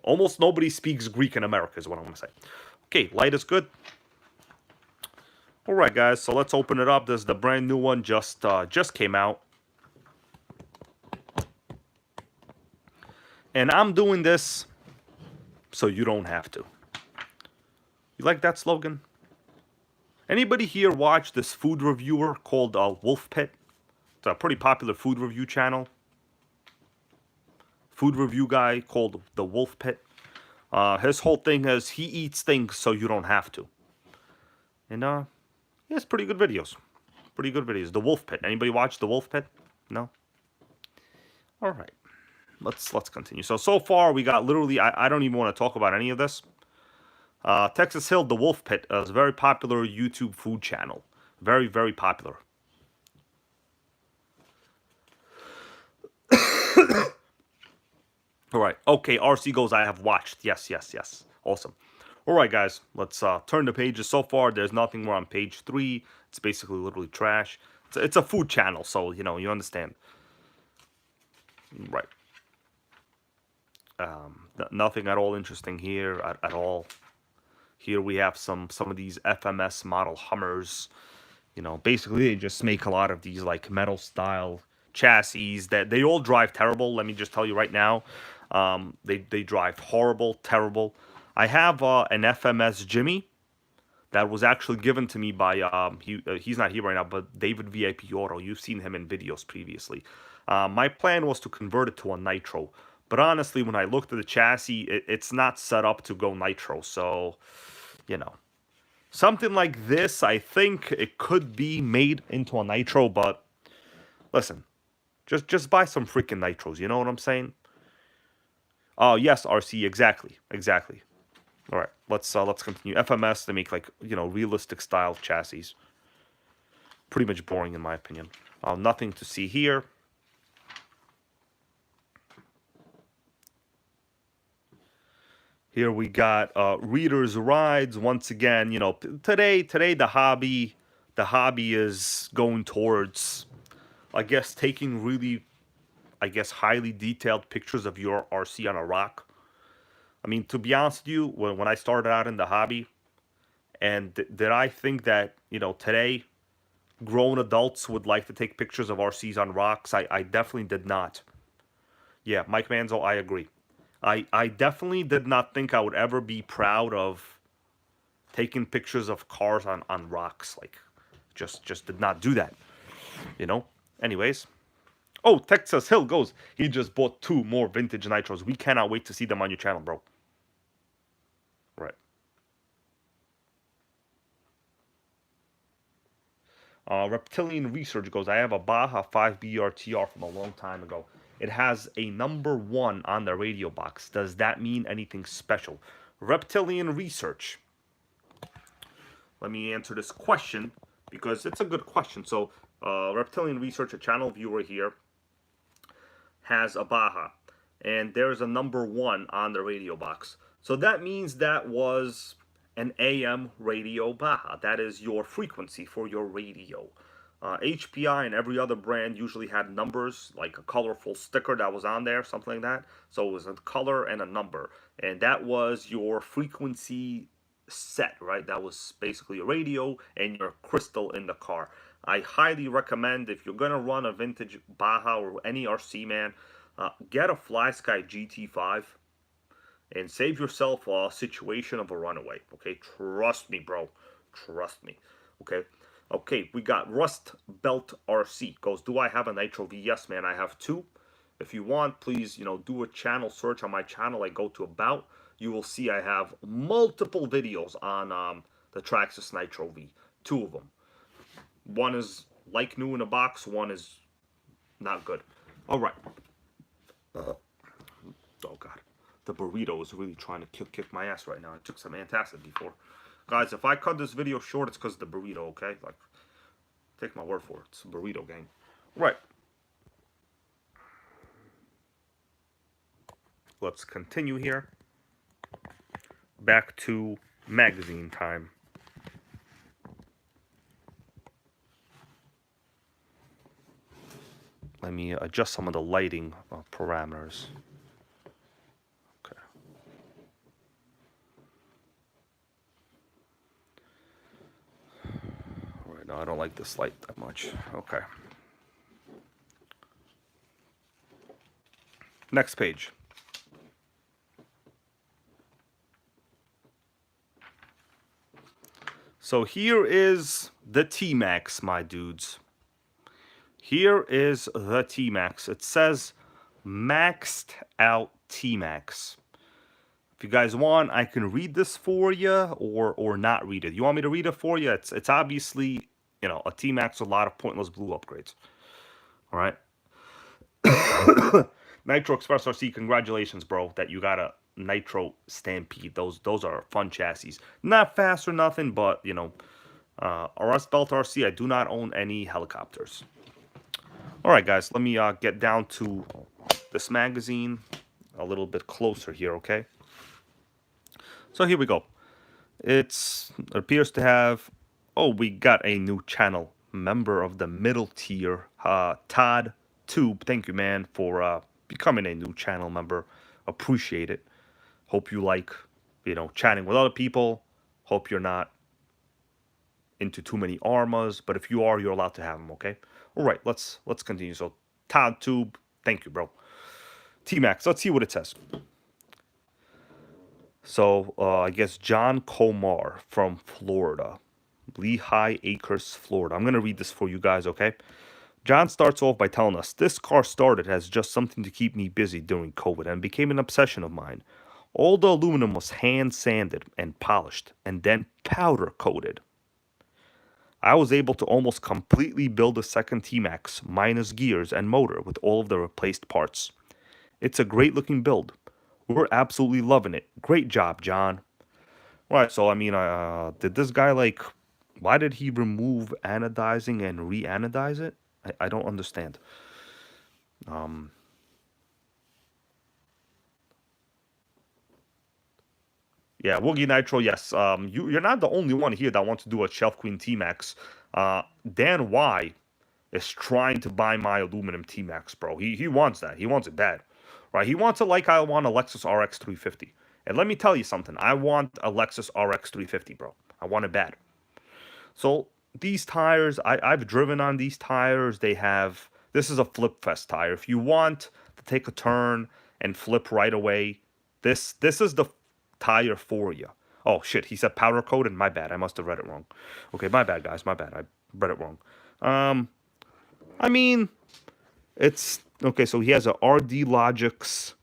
almost nobody speaks Greek in America is what I'm gonna say. Okay, light is good. All right, guys, so let's open it up. This is the brand new one, just came out. And I'm doing this so you don't have to. You like that slogan? Anybody here watch this food reviewer called Wolf Pit? It's a pretty popular food review channel. Food review guy called the Wolf Pit. His whole thing is he eats things so you don't have to. And he has pretty good videos. Pretty good videos. The Wolf Pit. Anybody watch the Wolf Pit? No? All right. Let's continue. So far we got literally, I don't even want to talk about any of this. Texas Hill, the Wolf Pit, is a very popular YouTube food channel. Very, very popular. All right. Okay, RC goes, I have watched. Yes. Awesome. All right, guys. Let's turn the pages. So far, there's nothing more on page 3. It's basically literally trash. It's a food channel, so, you understand. Right. Nothing at all interesting here at all. Here we have some of these FMS model Hummers. Basically they just make a lot of these like metal style chassis that they all drive terrible. Let me just tell you right now, they drive horrible, terrible. I have an FMS Jimmy that was actually given to me by he's not here right now, but David VIP Auto. You've seen him in videos previously. My plan was to convert it to a Nitro, but honestly, when I looked at the chassis, it's not set up to go Nitro. So, something like this, I think it could be made into a Nitro. But listen, just buy some freaking Nitros. You know what I'm saying? Oh yes, RC, exactly, exactly. All right, let's continue. FMS, they make like realistic style chassis. Pretty much boring in my opinion. Nothing to see here. Here we got readers rides once again. Today the hobby is going towards, I guess, taking really, I guess, highly detailed pictures of your RC on a rock. I mean, to be honest with you, when I started out in the hobby, and did I think that today grown adults would like to take pictures of RCs on rocks? I definitely did not. Yeah, Mike Manzo, I agree. I definitely did not think I would ever be proud of taking pictures of cars on rocks. Like, just did not do that. You know. Anyways. Oh, Texas Hill goes. He just bought 2 more vintage nitros. We cannot wait to see them on your channel, bro. Right. Reptilian Research goes. I have a Baja 5BRTR from a long time ago. It has a number 1 on the radio box. Does that mean anything special? Reptilian Research. Let me answer this question because it's a good question. So, Reptilian Research, a channel viewer here, has a Baja, and there's a number 1 on the radio box. So that means that was an AM radio Baja. That is your frequency for your radio. HPI and every other brand usually had numbers, like a colorful sticker that was on there, something like that. So it was a color and a number, and that was your frequency set, right? That was basically a radio and your crystal in the car. I highly recommend, if you're gonna run a vintage Baja or any RC, man, get a FlySky GT5 and save yourself a situation of a runaway. Okay, trust me, bro. Trust me. Okay. Okay, we got Rust Belt RC. Goes, do I have a Nitro V? Yes, man, I have 2. If you want, please, do a channel search on my channel. I go to About. You will see I have multiple videos on the Traxxas Nitro V. 2 of them. One is like new in a box. One is not good. All right. Oh, God. The burrito is really trying to kick my ass right now. I took some antacid before. Guys, if I cut this video short, it's because of the burrito, okay? Like, take my word for it. It's a burrito gang. Right. Let's continue here. Back to magazine time. Let me adjust some of the lighting parameters. Okay. All right, no, I don't like this light that much. Okay. Next page. So here is the T-Max, my dudes. Here is the T-Max. It says maxed out T-Max. If you guys want, I can read this for you or not read it. You want me to read it for you? It's obviously, a T-Max with a lot of pointless blue upgrades. All right. Nitro Express RC, congratulations, bro, that you got a Nitro Stampede. Those are fun chassis. Not fast or nothing, but, Rust Belt RC, I do not own any helicopters. All right, guys, let me get down to this magazine a little bit closer here, okay? So here we go. It appears to have, we got a new channel member of the middle tier, Todd Tube. Thank you, man, for becoming a new channel member. Appreciate it. Hope you like, chatting with other people. Hope you're not into too many armas, but if you are, you're allowed to have them, okay? All right, let's continue. So, Todd Tube, thank you, bro. T-Max, let's see what it says. So, I guess John Comar from Florida. Lehigh Acres, Florida. I'm going to read this for you guys, okay? John starts off by telling us, this car started as just something to keep me busy during COVID and became an obsession of mine. All the aluminum was hand sanded and polished and then powder coated. I was able to almost completely build a second T-Max minus gears and motor with all of the replaced parts. It's a great looking build. We're absolutely loving it. Great job, John. All right, so I mean, did this guy like? Why did he remove anodizing and re-anodize it? I don't understand. Um, yeah, Woogie Nitro. Yes. You're not the only one here that wants to do a Shelf Queen T Max. Dan Y is trying to buy my aluminum T Max, bro. He wants that. He wants it bad, right? He wants it like I want a Lexus RX 350. And let me tell you something. I want a Lexus RX 350, bro. I want it bad. So these tires, I've driven on these tires. They have, this is a flip fest tire. If you want to take a turn and flip right away, this is the tire for you. Oh shit, he said powder coated. My bad. I must have read it wrong. Okay, my bad, guys. My bad. I read it wrong. Um, I mean, it's okay. So he has a RD Logix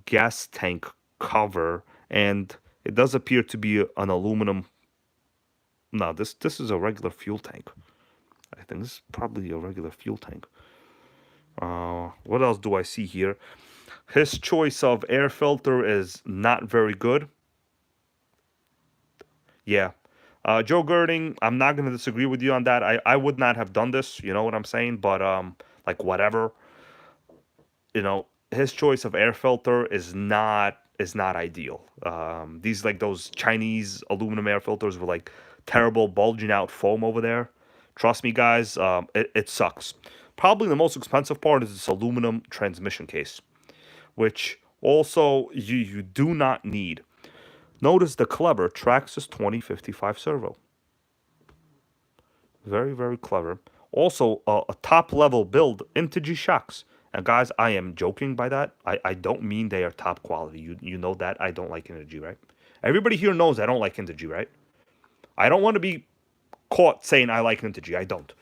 gas tank cover, and it does appear to be an aluminum. No, this is a regular fuel tank. I think this is probably a regular fuel tank. What else do I see here? His choice of air filter is not very good. Yeah. Joe Girding, I'm not going to disagree with you on that. I would not have done this, you know what I'm saying? But, like, whatever. You know, his choice of air filter is not ideal. These, like, those Chinese aluminum air filters with, like, terrible bulging out foam over there. Trust me, guys, it sucks. Probably the most expensive part is this aluminum transmission case, which also you do not need. Notice the clever Traxxas 2055 servo. Very, very clever. Also, a top level build into G shocks. And guys, I am joking by that. I don't mean they are top quality. You know that I don't like Energy, right? Everybody here knows I don't like Energy, right? I don't want to be caught saying I like Energy. I don't.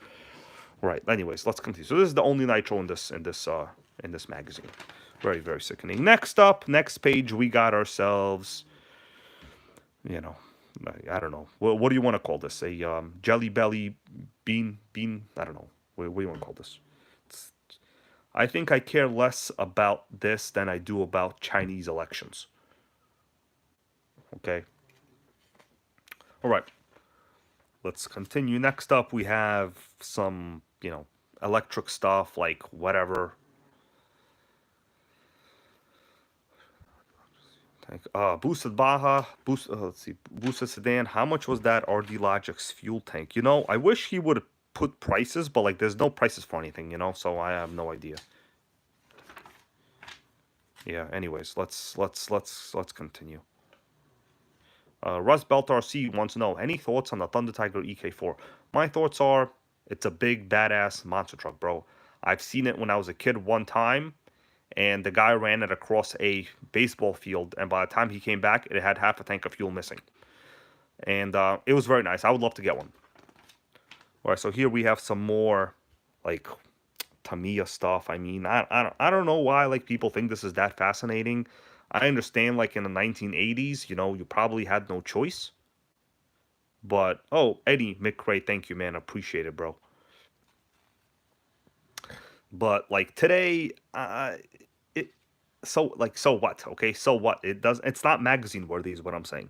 Right. Anyways, let's continue. So this is the only Nitro in this magazine. Very, very sickening. Next up, next page, we got ourselves, you know, I don't know. What do you want to call this? A jelly belly bean? I don't know. What do you want to call this? I think I care less about this than I do about Chinese elections. Okay. All right. Let's continue. Next up, we have some, electric stuff like whatever. Boosted Baja, let's see, boosted sedan. How much was that RD Logic's fuel tank? I wish he would put prices, but like, there's no prices for anything, so I have no idea. Yeah. Anyways, let's continue. Russ Belt RC wants to know any thoughts on the Thunder Tiger EK4. My thoughts are it's a big badass monster truck, bro. I've seen it when I was a kid one time, and the guy ran it across a baseball field, and by the time he came back, it had half a tank of fuel missing. And it was very nice. I would love to get one. All right, so here we have some more, like, Tamiya stuff. I mean, I don't know why, like, people think this is that fascinating. I understand, like, in the 1980s, you probably had no choice. But, oh, Eddie McRae, thank you, man. Appreciate it, bro. But, like, today, so what? Okay, so what? It's not magazine worthy, is what I'm saying.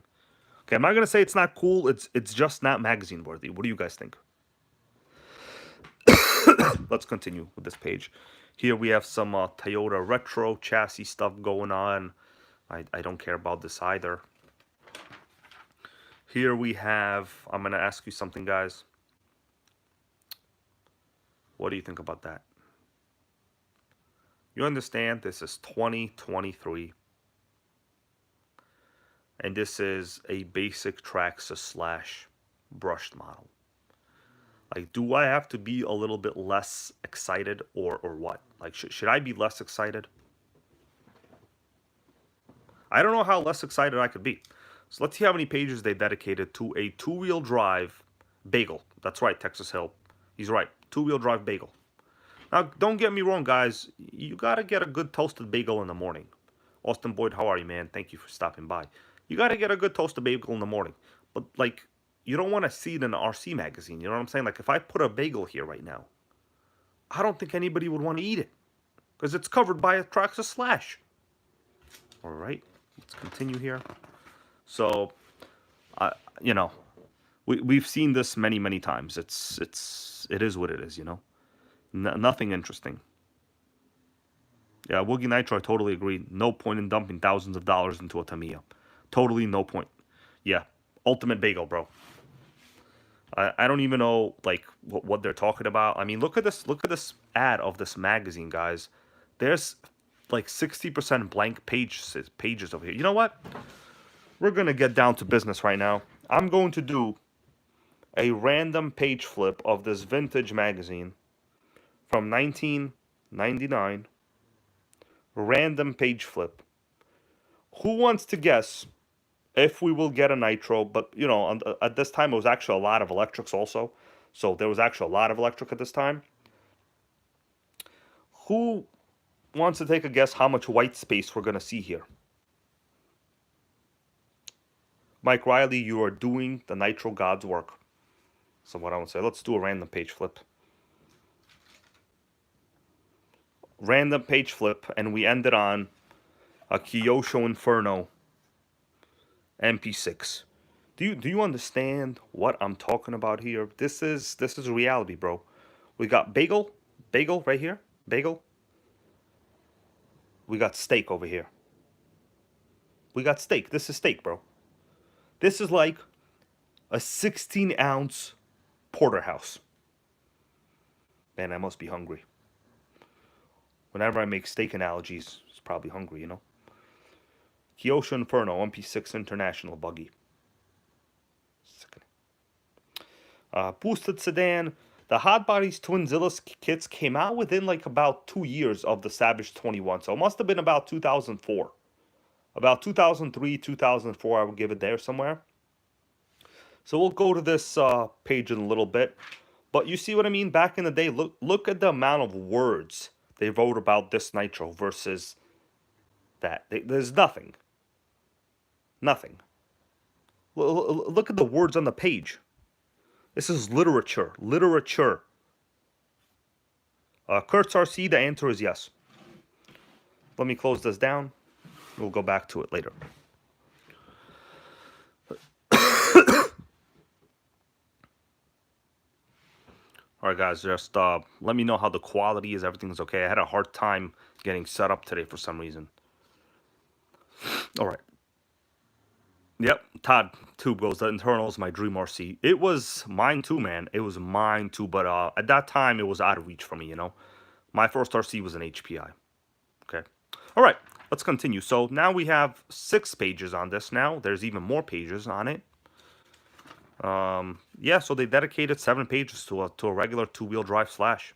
Okay, I'm not gonna say it's not cool. It's just not magazine worthy. What do you guys think? Let's continue with this page. Here we have some Toyota retro chassis stuff going on. I don't care about this either. Here we have, I'm gonna ask you something, guys. What do you think about that? You understand this is 2023. And this is a basic Traxxas / brushed model. Like, do I have to be a little bit less excited or what? Like, should I be less excited? I don't know how less excited I could be. So let's see how many pages they dedicated to a two-wheel drive bagel. That's right, Texas Hill. He's right. Two-wheel drive bagel. Now, don't get me wrong, guys. You got to get a good toasted bagel in the morning. Austin Boyd, how are you, man? Thank you for stopping by. You got to get a good toasted bagel in the morning. But, like, you don't want to see it in an RC magazine. You know what I'm saying? Like, if I put a bagel here right now, I don't think anybody would want to eat it. Because it's covered by a Traxxas slash. All right, let's continue here. So, you know, we've seen this many times. It is what it is. Nothing interesting. Yeah, Woogie Nitro, I totally agree. No point in dumping thousands of dollars into a Tamiya. Totally no point. Yeah, ultimate bagel, bro. I don't even know like what they're talking about. I mean, look at this. Look at this ad of this magazine, guys. There's like 60% blank pages over here. You know what? We're gonna get down to business right now. I'm going to do a random page flip of this vintage magazine from 1999. Random page flip. Who wants to guess if we will get a Nitro? But at this time it was actually a lot of electrics also, so there was actually a lot of electric at this time. Who wants to take a guess how much white space we're gonna see here? Mike Riley, you are doing the Nitro God's work. So what I would say, let's do a random page flip. Random page flip, and we ended on a Kyosho Inferno MP6. Do you understand what I'm talking about here? This is reality, bro. We got bagel right here, bagel. We got steak over here. We got steak. This is steak, bro. This is like a 16-ounce porterhouse. Man, I must be hungry. Whenever I make steak analogies, it's probably hungry, Kyosho Inferno MP6 International buggy. Boosted sedan. The Hot Bodies Twinzilla kits came out within like about 2 years of the Savage 21. So it must have been about 2004. About 2003, 2004, I would give it there somewhere. So we'll go to this page in a little bit. But you see what I mean? Back in the day, look at the amount of words they wrote about this Nitro versus that. There's nothing. Nothing. Look at the words on the page. This is literature. Literature. Kurtz RC, the answer is yes. Let me close this down. We'll go back to it later. Alright guys, just let me know how the quality is. Everything's okay. I had a hard time getting set up today for some reason. Alright. Yep, Todd Tube goes, the internal is my dream RC. It was mine too, man. It was mine too, but at that time, it was out of reach for me, My first RC was an HPI. Okay. Alright, let's continue. So now we have 6 pages on this now. There's even more pages on it. Yeah, so they dedicated 7 pages to a regular 2-wheel drive Slash.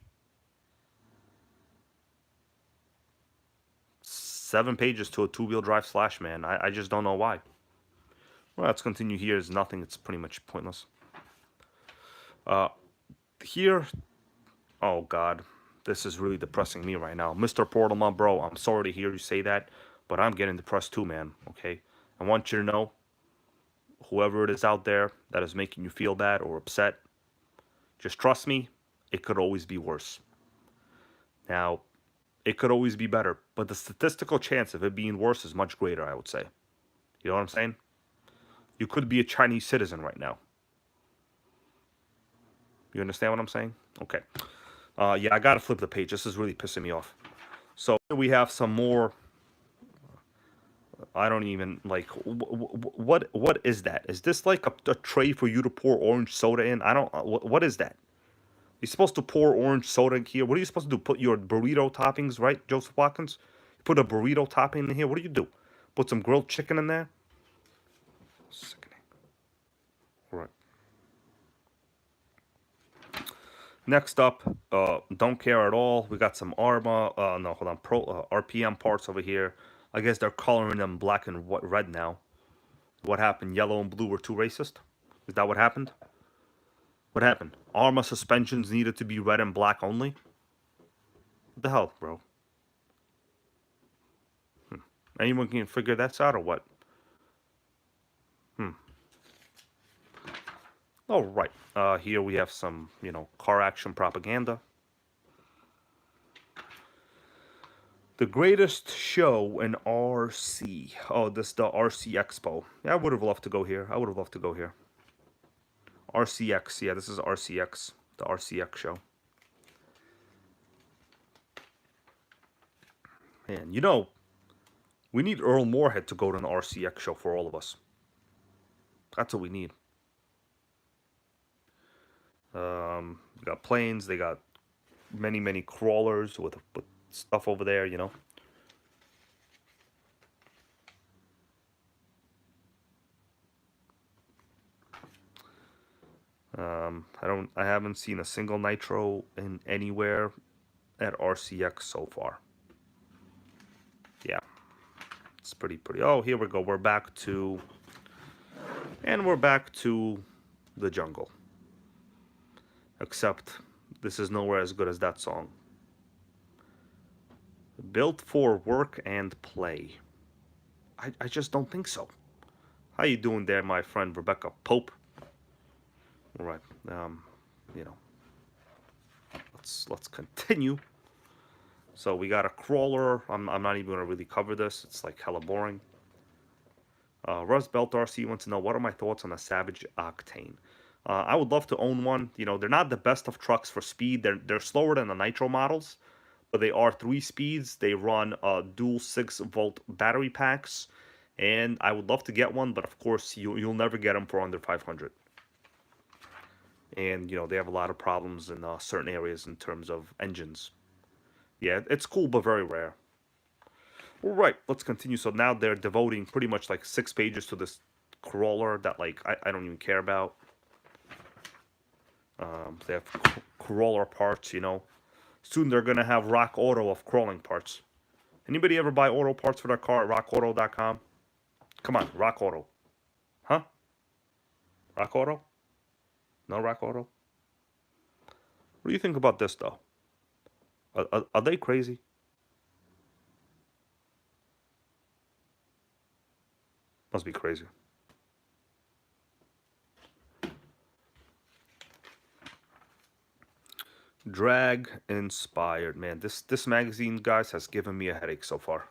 7 pages to a 2-wheel drive Slash, man. I just don't know why. Well, let's continue here. Is nothing. It's pretty much pointless. Here, oh God, this is really depressing me right now. Mr. Portalma, bro, I'm sorry to hear you say that, but I'm getting depressed too, man, okay? I want you to know, whoever it is out there that is making you feel bad or upset, just trust me, it could always be worse. Now, it could always be better, but the statistical chance of it being worse is much greater, I would say. You know what I'm saying? You could be a Chinese citizen right now. You understand what I'm saying? Okay. Yeah, I gotta flip the page. This is really pissing me off. So we have some more. I don't even like. What is that? Is this like a tray for you to pour orange soda in? I don't. What is that? You're supposed to pour orange soda in here. What are you supposed to do? Put your burrito toppings, right, Joseph Watkins? Put a burrito topping in here. What do you do? Put some grilled chicken in there. Sickening. Right. Next up, don't care at all. We got some Arma. No, hold on. RPM parts over here. I guess they're coloring them black and red now. What happened? Yellow and blue were too racist? Is that what happened? What happened? Arma suspensions needed to be red and black only? What the hell, bro? Anyone can figure that out or what? All right. Here we have some, car action propaganda. The greatest show in RC. Oh, this the RC Expo. Yeah, I would have loved to go here. I would have loved to go here. RCX. Yeah, this is RCX. The RCX show. Man, you know, we need Earl Moorhead to go to an RCX show for all of us. That's what we need. They got planes. They got many crawlers with stuff over there. You know. I haven't seen a single Nitro in anywhere at RCX so far. Yeah, it's pretty. Oh, here we go. We're back to the jungle. Except this is nowhere as good as that song. Built for work and play. I just don't think so. How you doing there, my friend Rebecca Pope? All right. You know, let's continue. So we got a crawler. I'm not even gonna really cover this. It's like hella boring. Rust Belt RC wants to know, what are my thoughts on a Savage Octane? I would love to own one. You know, they're not the best of trucks for speed. They're slower than the Nitro models, but they are 3 speeds. They run dual 6-volt battery packs, and I would love to get one, but of course you'll never get them for under 500. And you know, they have a lot of problems in certain areas in terms of engines. Yeah, it's cool, but very rare. All right, let's continue. So now they're devoting pretty much like 6 pages to this crawler that like I don't even care about. They have crawler parts, you know. Soon they're gonna have Rock Auto of crawling parts. Anybody ever buy auto parts for their car at rockauto.com? Come on, Rock Auto. Huh? Rock Auto? No Rock Auto? What do you think about this though? Are they crazy? Must be crazy. Drag inspired, man. This magazine, guys, has given me a headache so far.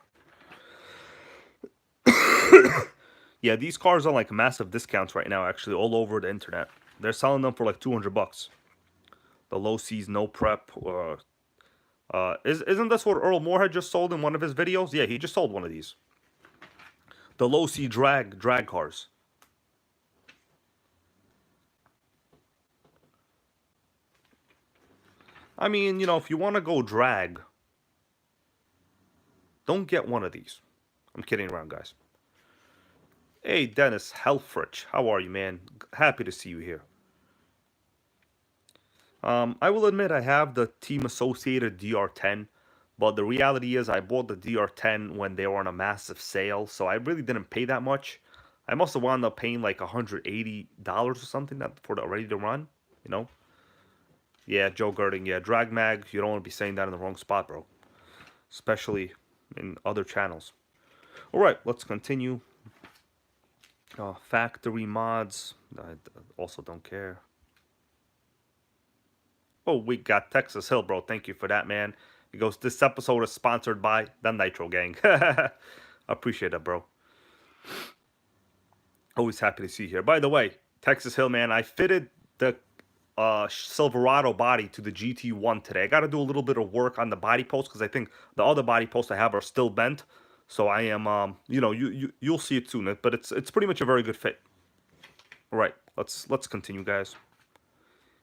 Yeah, these cars are like massive discounts right now, actually, all over the internet. They're selling them for like $200. The low C's, no prep. Isn't this what Earl Moorhead just sold in one of his videos? Yeah, he just sold one of these. The low C drag cars. I mean, you know, if you want to go drag, don't get one of these. I'm kidding around, guys. Hey, Dennis Helfrich, how are you, man? Happy to see you here. I will admit I have the Team Associated DR10, but the reality is I bought the DR10 when they were on a massive sale, so I really didn't pay that much. I must have wound up paying like $180 or something for the ready to run, you know? Yeah, Joe Girding, yeah, Drag Mag, you don't want to be saying that in the wrong spot, bro. Especially in other channels. Alright, let's continue. Factory mods, I also don't care. Oh, we got Texas Hill, bro. Thank you for that, man. He goes, this episode is sponsored by the NitroGang. Appreciate it, bro. Always happy to see you here. By the way, Texas Hill, man, I fitted the Silverado body to the GT1 today. I got to do a little bit of work on the body posts because I think the other body posts I have are still bent. So I am, you know, you'll see it soon. But it's pretty much a very good fit. All right, let's continue, guys.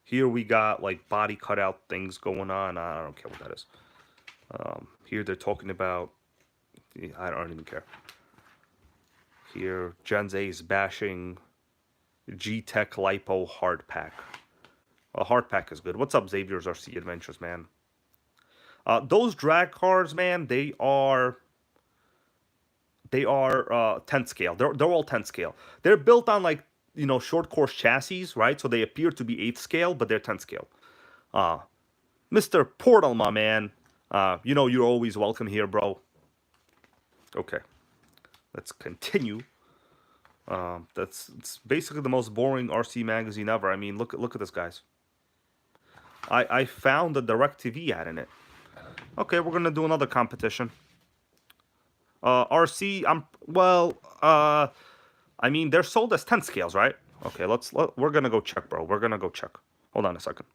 Here we got like body cutout things going on. I don't care what that is. Here they're talking about. I don't even care. Here, Gen Z is bashing G-Tech Lipo hard pack. Well, hard pack is good. What's up, Xavier's RC Adventures, man? Those drag cars, man, they are 10 scale. They're all 10 scale. They're built on like, you know, short course chassis, right? So they appear to be 8 scale, but they're 10 scale. Mr. Portal, my man. You know you're always welcome here, bro. Okay. Let's continue. It's basically the most boring RC magazine ever. I mean, look at this, guys. I found a DirecTV ad in it. Okay, we're gonna do another competition. RC, I mean, they're sold as 10 scales, right? Okay, we're gonna go check, bro. We're gonna go check. Hold on a second.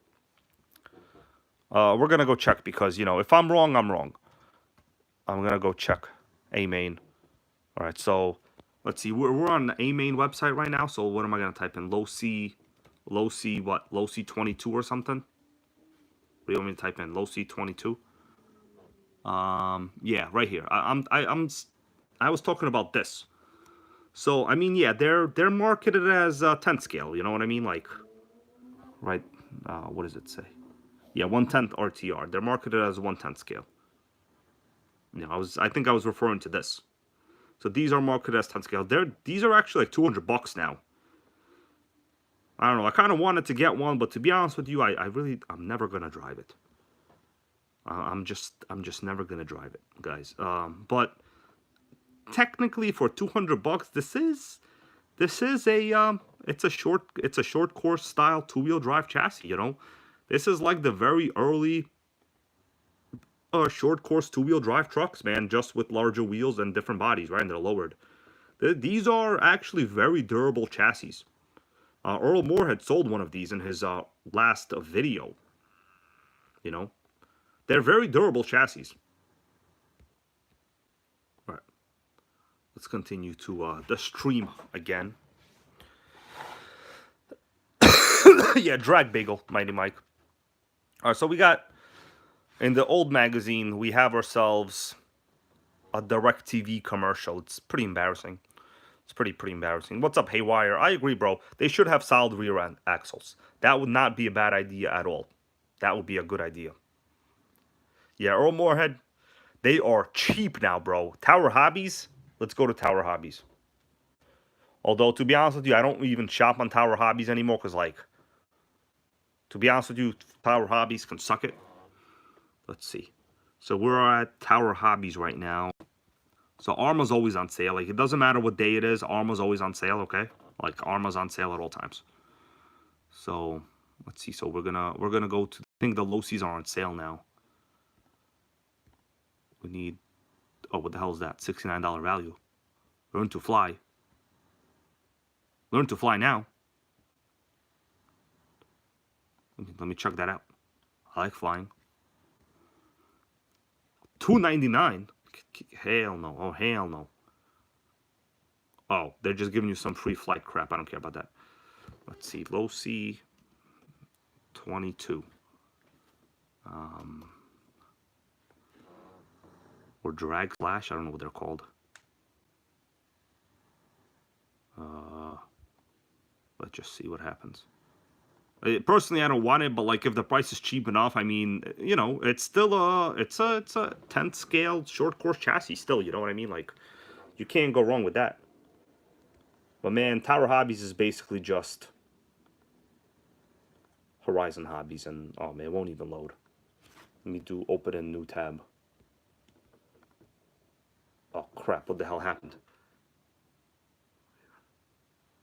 We're gonna go check because, you know, if I'm wrong, I'm wrong. I'm gonna go check A main. All right, so let's see. We're on the A main website right now. So what am I gonna type in? Low C what? Low C 22 or something? What do you want me to type in? Low C 22. Yeah, right here. I was talking about this. So I mean, yeah, they're marketed as 10 scale. You know what I mean? Like, right? What does it say? Yeah, 1/10 RTR. They're marketed as 1/10 scale. You know, I think I was referring to this. So these are marketed as 10 scale. These are actually like $200 now. I don't know. I kind of wanted to get one, but to be honest with you, I'm never gonna drive it. I'm just never gonna drive it, guys. But technically, for $200, this is a it's a short course style 2-wheel drive chassis. You know, this is like the very early short course 2-wheel drive trucks, man, just with larger wheels and different bodies, right? And they're lowered. These are actually very durable chassis. Earl Moore had sold one of these in his last video. You know, they're very durable chassis. All right, let's continue to the stream again. Yeah, Drag Bagel, Mighty Mike. All right, so we got in the old magazine, we have ourselves a DirecTV commercial. It's pretty embarrassing. It's pretty embarrassing. What's up, Haywire? I agree, bro. They should have solid rear end axles. That would not be a bad idea at all. That would be a good idea. Yeah, Earl Moorhead, they are cheap now, bro. Tower Hobbies, let's go to Tower Hobbies. Although, to be honest with you, I don't even shop on Tower Hobbies anymore because, like, to be honest with you, Tower Hobbies can suck it. Let's see. So we're at Tower Hobbies right now. So Arma's always on sale. Like, it doesn't matter what day it is. Arma's always on sale, okay? Like, Arma's on sale at all times. So, let's see. So we're gonna go to, I think the low C's are on sale now. We need, oh, what the hell is that? $69 value. Learn to fly. Learn to fly now. Let me check that out. I like flying. $299. Hell no. Oh, hell no. Oh, they're just giving you some free flight crap. I don't care about that. Let's see. Low C 22. Or drag flash. I don't know what they're called. Let's just see what happens. Personally, I don't want it, but like if the price is cheap enough, I mean, you know, it's still it's a 10th scale short course chassis still, you know what I mean? Like, you can't go wrong with that. But man, Tower Hobbies is basically just Horizon Hobbies, and oh man, it won't even load. Let me open a new tab. Oh crap, what the hell happened?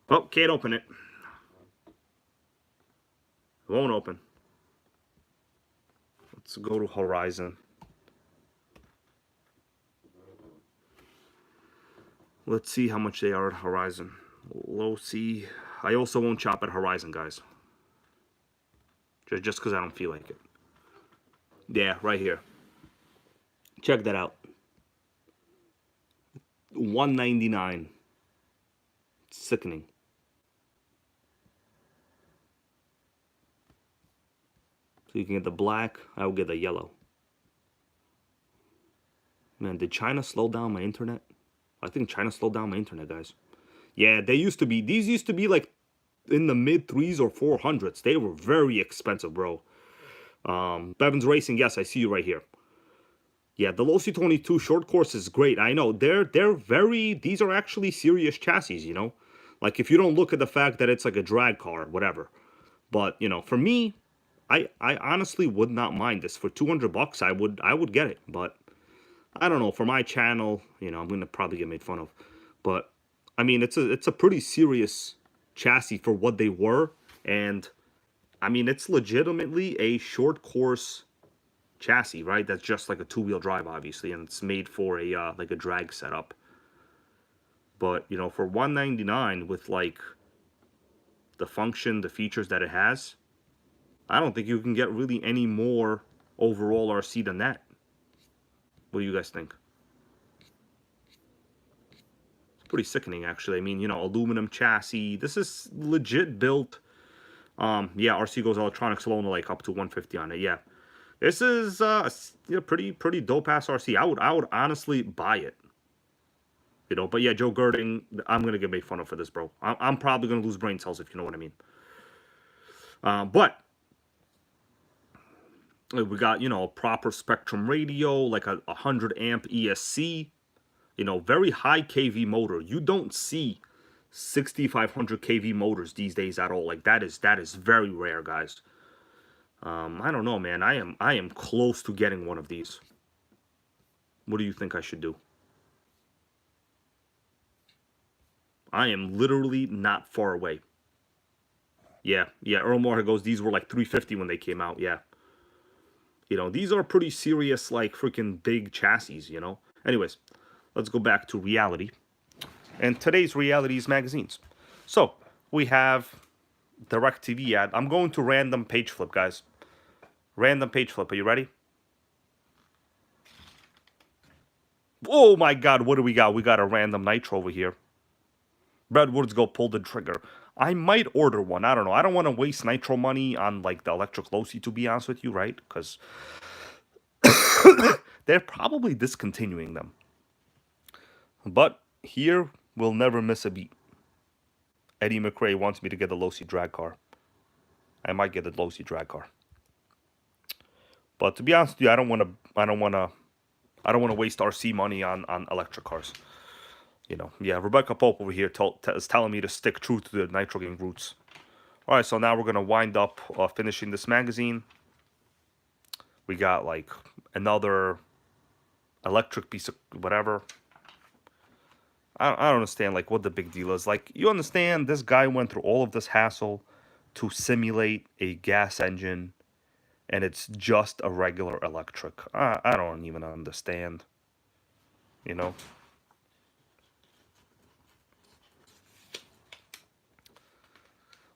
Oh, can't open it. It won't open. Let's go to Horizon. Let's see how much they are at Horizon. Low C. I also won't shop at Horizon, guys. Just because I don't feel like it. Yeah, right here. Check that out. $199. Sickening. So you can get the black. I will get the yellow. Man, did China slow down my internet? I think China slowed down my internet, guys. Yeah, they used to be. These used to be like in the mid 3s or 400s. They were very expensive, bro. Bevan's Racing, yes, I see you right here. Yeah, the Low C22 short course is great. I know they're very. These are actually serious chassis, you know. Like if you don't look at the fact that it's like a drag car, whatever. But you know, for me, I honestly would not mind this for $200. I would get it, but I don't know, for my channel, you know, I'm gonna probably get made fun of, but I mean, it's a pretty serious chassis for what they were, and I mean, it's legitimately a short course chassis, right? That's just like a two-wheel drive, obviously, and it's made for a like a drag setup. But you know, for 199 with like the function, the features that it has, I don't think you can get really any more overall RC than that. What do you guys think? It's pretty sickening, actually. I mean, you know, aluminum chassis. This is legit built. Yeah, RC goes electronics alone, like up to 150 on it. Yeah, this is pretty dope ass RC. I would honestly buy it. You know, but yeah, Joe Girding, I'm gonna get made fun of for this, bro. I'm probably gonna lose brain cells if you know what I mean. But we got, you know, a proper Spectrum radio, like a 100 amp ESC. You know, very high kV motor. You don't see 6500 kV motors these days at all. Like that is very rare, guys. I don't know, man. I am close to getting one of these. What do you think I should do? I am literally not far away. Yeah, Earl Moore goes, these were like 350 when they came out. Yeah. You know, these are pretty serious, like freaking big chassis, you know. Anyways, let's go back to reality. And today's reality is magazines. So we have DirecTV ad. I'm going to random page flip, guys. Random page flip. Are you ready? Oh my God, what do we got? We got a random Nitro over here. Redwoods go pull the trigger. I might order one. I don't know. I don't want to waste Nitro money on like the electric Losi, to be honest with you, right? Because they're probably discontinuing them. But here, we'll never miss a beat. Eddie McRae wants me to get the Losi drag car. I might get the Losi drag car. But to be honest with you, I don't want to waste RC money on electric cars. You know, yeah, Rebecca Pope over here is telling me to stick true to the NitroGang roots. All right, so now we're going to wind up finishing this magazine. We got, like, another electric piece of whatever. I don't understand, like, what the big deal is. Like, you understand this guy went through all of this hassle to simulate a gas engine, and it's just a regular electric. I don't even understand, you know?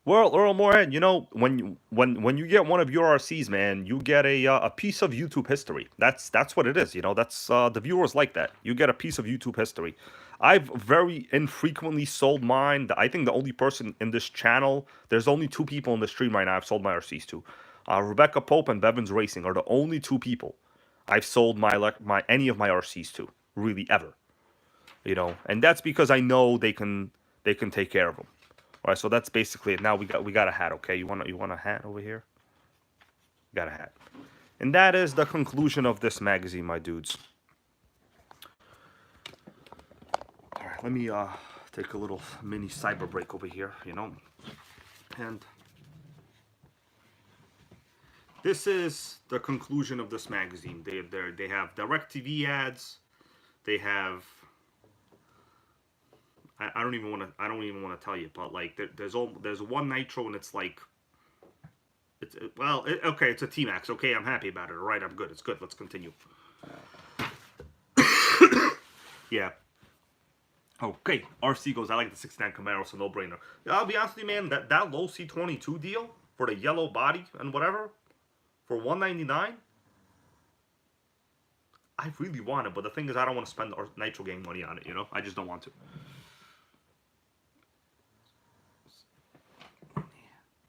Well, Earl Moorhead, you know, when you get one of your RCs, man, you get a piece of YouTube history. That's what it is, you know. That's the viewers like that. You get a piece of YouTube history. I've very infrequently sold mine. I think the only person in this channel, there's only two people in the stream right now I've sold my RCs to. Rebecca Pope and Bevins Racing are the only two people I've sold any of my RCs to, really ever. You know, and that's because I know they can take care of them. All right, so that's basically it. Now we got a hat, okay? You want a hat over here? Got a hat. And that is the conclusion of this magazine, my dudes. All right, let me take a little mini cyber break over here, you know. And this is the conclusion of this magazine. They have DirecTV ads. They have I don't even want to tell you, but like there's one Nitro and it's like okay, it's a T-Max. Okay, I'm happy about it. All right, I'm good. It's good. Let's continue. Yeah. Okay, RC goes, I like the 69 Camaro, so no brainer. I'll be honest with you, man, that low C22 deal for the yellow body and whatever for $199. I really want it, but the thing is, I don't want to spend NitroGang money on it. You know, I just don't want to.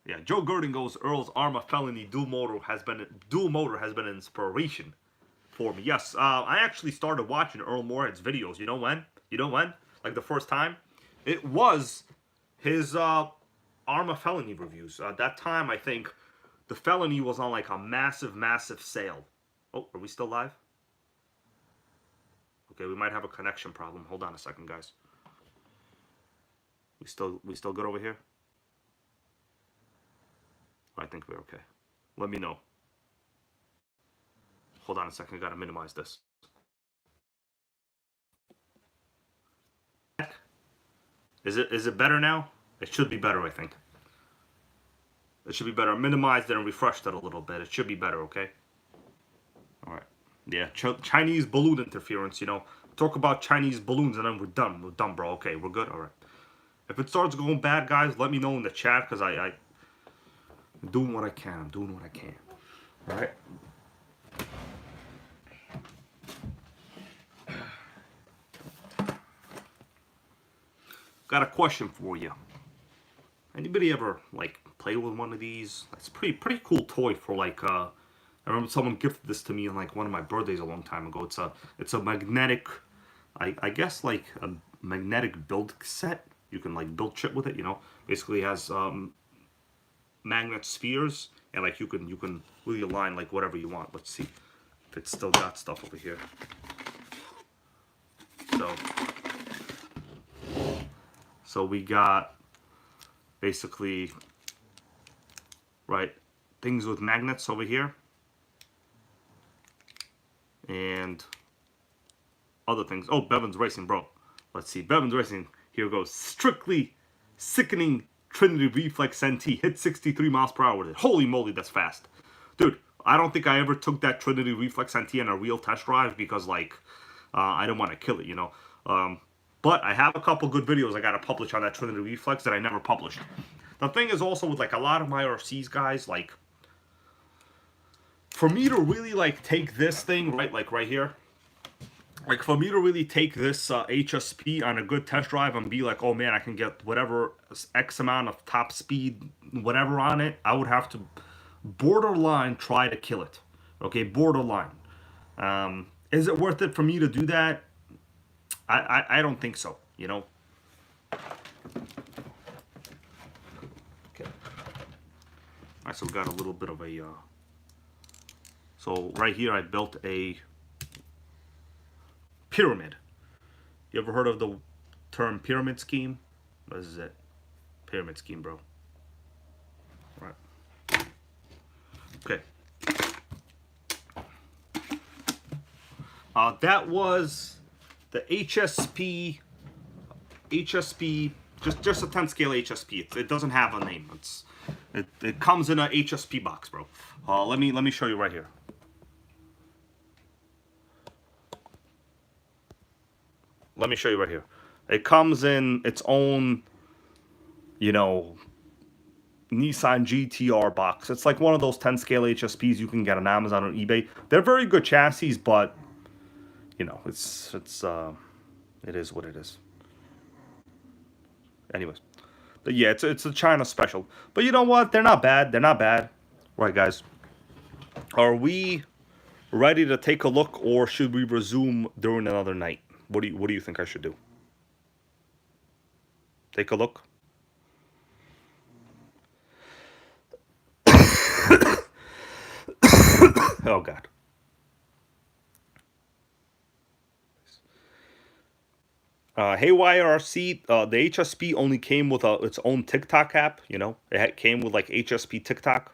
Yeah, Joe Gurdon goes, Earl's Arma Felony dual motor has been an inspiration for me. Yes, I actually started watching Earl Moorhead's videos. You know when? Like the first time, it was his Arma Felony reviews. That time, I think the Felony was on like a massive sale. Oh, are we still live? Okay, we might have a connection problem. Hold on a second, guys. We still good over here? I think we're okay. Let me know. Hold on a second. I gotta minimize this. Is it better now? It should be better, I think. It should be better. I minimized it and refreshed it a little bit. It should be better, okay? All right. Yeah, Chinese balloon interference, you know. Talk about Chinese balloons and then we're done. We're done, bro. Okay, we're good? All right. If it starts going bad, guys, let me know in the chat because I'm doing what I can. I'm doing what I can. All right. Got a question for you. Anybody ever like play with one of these? It's pretty cool toy for like I remember someone gifted this to me on like one of my birthdays a long time ago. It's a magnetic, I guess like a magnetic build set. You can like build shit with it, you know. Basically it has magnet spheres and like you can really align like whatever you want. Let's see if it's still got stuff over here. So we got basically right things with magnets over here and other things. Oh, Bevan's Racing, bro. Let's see. Bevan's Racing. Here goes. Strictly sickening Trinity Reflex NT. Hit 63 miles per hour with it. Holy moly, that's fast. Dude, I don't think I ever took that Trinity Reflex NT on a real test drive because, like, I didn't want to kill it, you know. But I have a couple good videos I got to publish on that Trinity Reflex that I never published. The thing is also with, like, a lot of my RCs, guys, like, for me to really, like, take this thing, right, like, right here, like for me to really take this HSP on a good test drive and be like, oh man, I can get whatever X amount of top speed, whatever on it, I would have to borderline try to kill it. Okay, borderline. Is it worth it for me to do that? I don't think so, you know? Okay. Alright, so we got a little bit of a... So right here I built a pyramid. You ever heard of the term pyramid scheme? This is it. Pyramid scheme, bro. Right. Okay. That was the HSP, just a 10 scale HSP. It doesn't have a name. It comes in a HSP box, bro. Let me show you right here. Let me show you right here. It comes in its own, you know, Nissan GTR box. It's like one of those 10 scale HSPs you can get on Amazon or eBay. They're very good chassis, but you know, it is what it is. Anyways, but yeah, it's a China special. But you know what? They're not bad. They're not bad. Right, guys. Are we ready to take a look, or should we resume during another night? What do you think I should do? Take a look. Oh God. Haywire RC, the HSP only came with its own TikTok app. You know, it came with like HSP TikTok.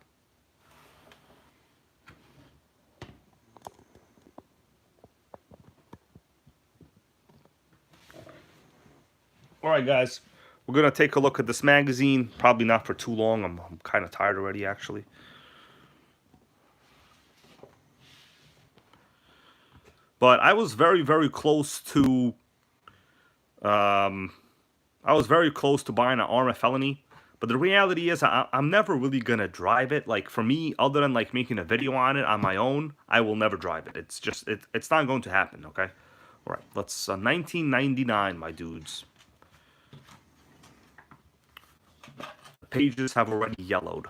All right, guys, we're gonna take a look at this magazine. Probably not for too long. I'm kind of tired already, actually. But I was very, very close to. I was very close to buying an Arma Felony, but the reality is I'm never really gonna drive it. Like for me, other than like making a video on it on my own, I will never drive it. It's just it's not going to happen. Okay, all right. Let's 1999, my dudes. The pages have already yellowed.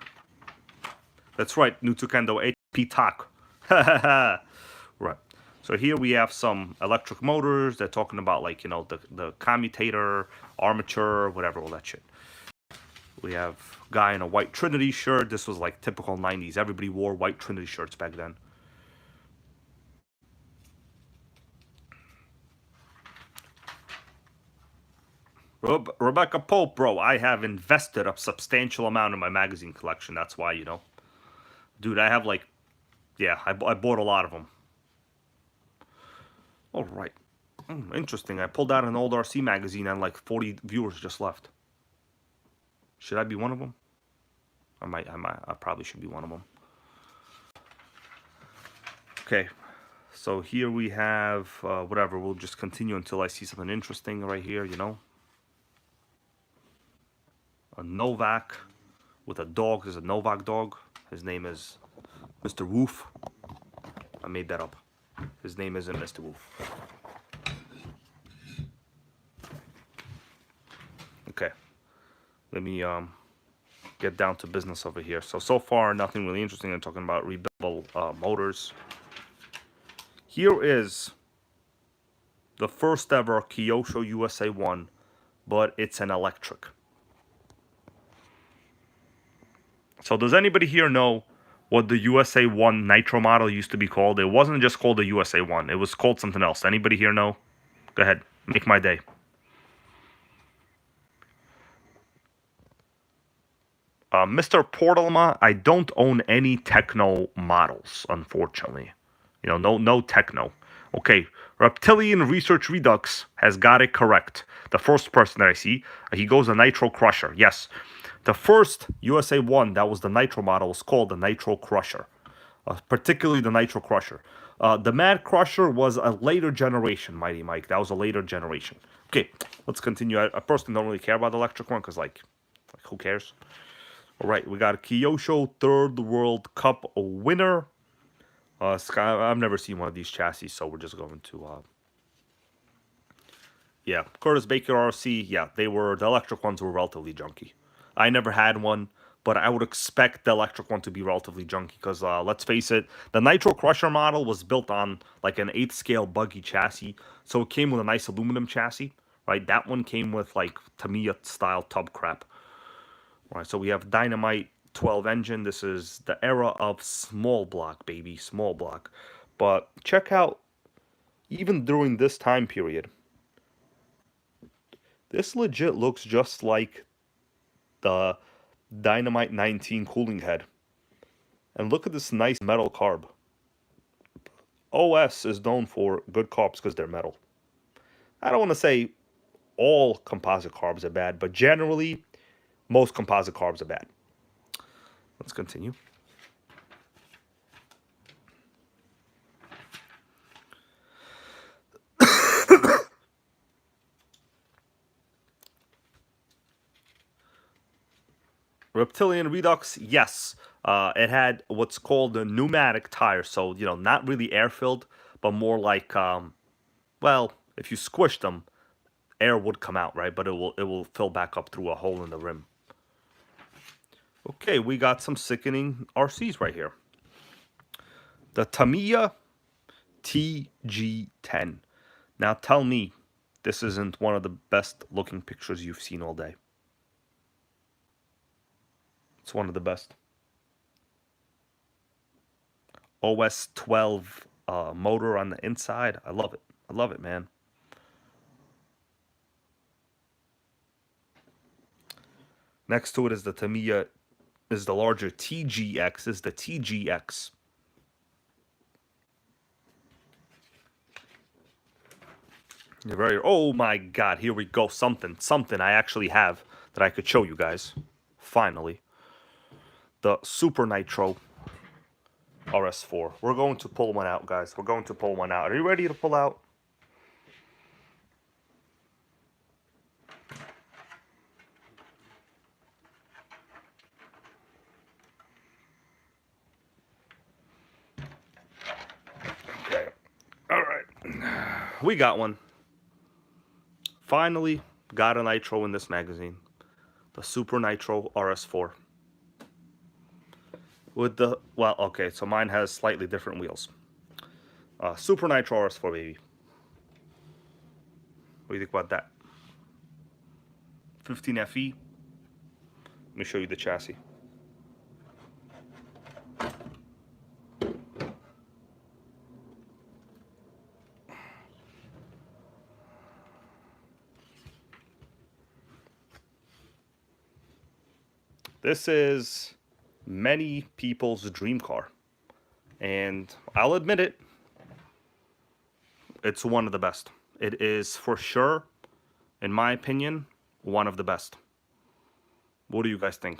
That's right, Nutukendo HP Talk. Right. So here we have some electric motors. They're talking about like, you know, the commutator, armature, whatever, all that shit. We have a guy in a white Trinity shirt. This was like typical 90s. Everybody wore white Trinity shirts back then. Rebecca Pope, bro, I have invested a substantial amount in my magazine collection. That's why, you know. Dude, I have like, yeah, I bought a lot of them. All right. Interesting. I pulled out an old RC magazine and like 40 viewers just left. Should I be one of them? I probably should be one of them. Okay. So here we have, whatever, we'll just continue until I see something interesting right here, you know. A Novak with a dog. There's a Novak dog. His name is Mr. Woof. I made that up. His name isn't Mr. Woof. Okay. Let me get down to business over here. So far, nothing really interesting. I'm talking about rebuildable motors. Here is the first ever Kyosho USA 1, but it's an electric. So does anybody here know what the USA 1 Nitro model used to be called? It wasn't just called the USA 1. It was called something else. Anybody here know? Go ahead. Make my day. Mr. Portalma, I don't own any Techno models, unfortunately. You know, no Techno. Okay, Reptilian Research Redux has got it correct. The first person that I see, he goes a Nitro Crusher. Yes, the first USA 1 that was the Nitro model was called the Nitro Crusher, particularly the Nitro Crusher. The Mad Crusher was a later generation, Mighty Mike. That was a later generation. Okay, let's continue. I personally don't really care about the electric one because, like who cares? All right, we got a Kyosho Third World Cup winner. I've never seen one of these chassis, so we're just going to, yeah, Curtis Baker RC. Yeah, the electric ones were relatively junky. I never had one, but I would expect the electric one to be relatively junky because, let's face it, the Nitro Crusher model was built on like an 8th scale buggy chassis, so it came with a nice aluminum chassis, right? That one came with like Tamiya style tub crap. All right, so we have Dynamite 12 engine. This is the era of small block, baby, small block. But check out, even during this time period, this legit looks just like the Dynamite 19 cooling head. And look at this nice metal carb. OS is known for good carbs because they're metal. I don't want to say all composite carbs are bad, but generally, most composite carbs are bad. Let's continue. Reptilian Redux, yes. It had what's called a pneumatic tire, so you know, not really air filled, but more like, well, if you squish them, air would come out, right? But it will fill back up through a hole in the rim. Okay, we got some sickening RCs right here. The Tamiya TG10. Now tell me, this isn't one of the best looking pictures you've seen all day. It's one of the best. OS 12 motor on the inside. I love it. I love it, man. Next to it is the Tamiya, is the larger TGX, is the TGX. You're very, oh my god, here we go. Something I actually have that I could show you guys. Finally. The Super Nitro RS4. We're going to pull one out, guys. We're going to pull one out. Are you ready to pull out? Okay. All right. We got one. Finally got a Nitro in this magazine. The Super Nitro RS4. With the, well, okay, so mine has slightly different wheels. Super Nitro RS4, baby. What do you think about that? 15 FE. Let me show you the chassis. This is many people's dream car. And I'll admit it, it's one of the best. It is for sure, in my opinion, one of the best. What do you guys think?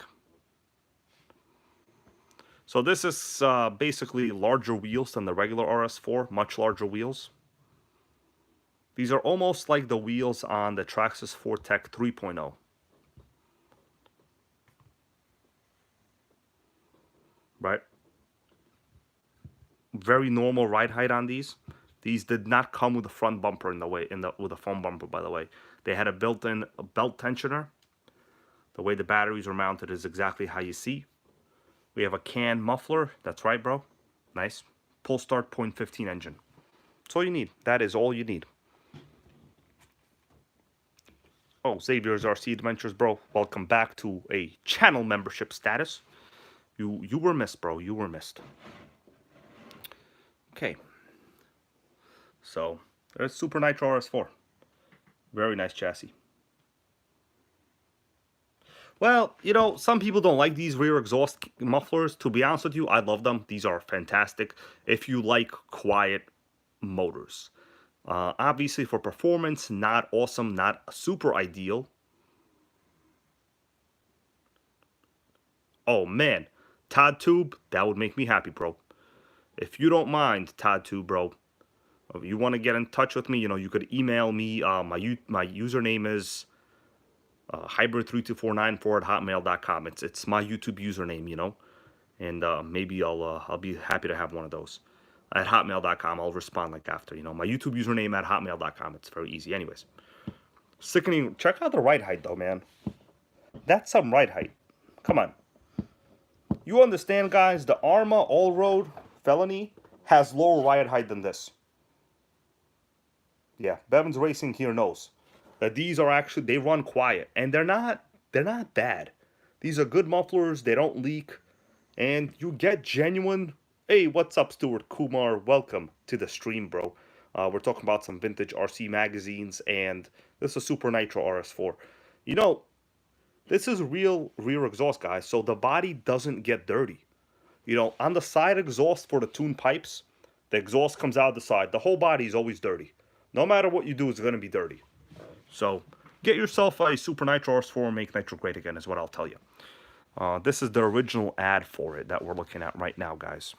So this is basically larger wheels than the regular RS4, much larger wheels. These are almost like the wheels on the Traxxas 4Tech 3.0. Right? Very normal ride height on these. These did not come with a front bumper with a front bumper, by the way. They had a built-in belt tensioner. The way the batteries are mounted is exactly how you see. We have a can muffler. That's right, bro. Nice. Pull start 0.15 engine. That's all you need. That is all you need. Oh, Xavier's RC Adventures, bro. Welcome back to a channel membership status. You were missed, bro. You were missed. Okay. So, there's Super Nitro RS4. Very nice chassis. Well, you know, some people don't like these rear exhaust mufflers. To be honest with you, I love them. These are fantastic if you like quiet motors. Obviously, for performance, not awesome, not super ideal. Oh, man. Todd Tube, that would make me happy, bro. If you don't mind, Todd Tube, bro, if you want to get in touch with me, you know, you could email me. My username is hybrid3249@hotmail.com. It's my YouTube username, you know, and maybe I'll be happy to have one of those at hotmail.com. I'll respond like after, you know, my YouTube username at hotmail.com. It's very easy. Anyways, sickening. Check out the ride height though, man. That's some ride height. Come on. You understand, guys? The Arma All Road Felony has lower ride height than this. Yeah, Bevins Racing here knows that these are actually, they run quiet, and they're not bad. These are good mufflers. They don't leak, and you get genuine. Hey, what's up, Stuart Kumar? Welcome to the stream, bro. We're talking about some vintage RC magazines, and this is a Super Nitro RS4. You know, this is real rear exhaust, guys, so the body doesn't get dirty. You know, on the side exhaust for the tune pipes, the exhaust comes out the side. The whole body is always dirty. No matter what you do, it's going to be dirty. So, get yourself a Super Nitro RS4 and make Nitro great again is what I'll tell you. This is the original ad for it that we're looking at right now, guys.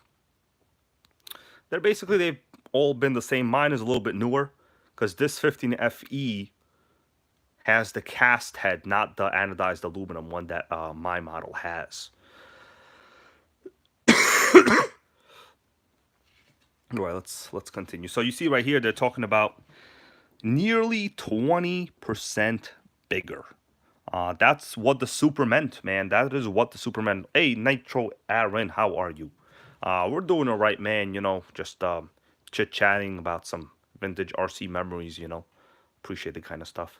They've all been the same. Mine is a little bit newer because this 15FE has the cast head, not the anodized aluminum one that my model has. Alright, let's continue. So you see right here, they're talking about nearly 20% bigger. That's what the Super meant, man. That is what the Super meant. Hey, Nitro Aaron, how are you? We're doing all right, man. You know, just chit-chatting about some vintage RC memories, you know. Appreciate the kind of stuff.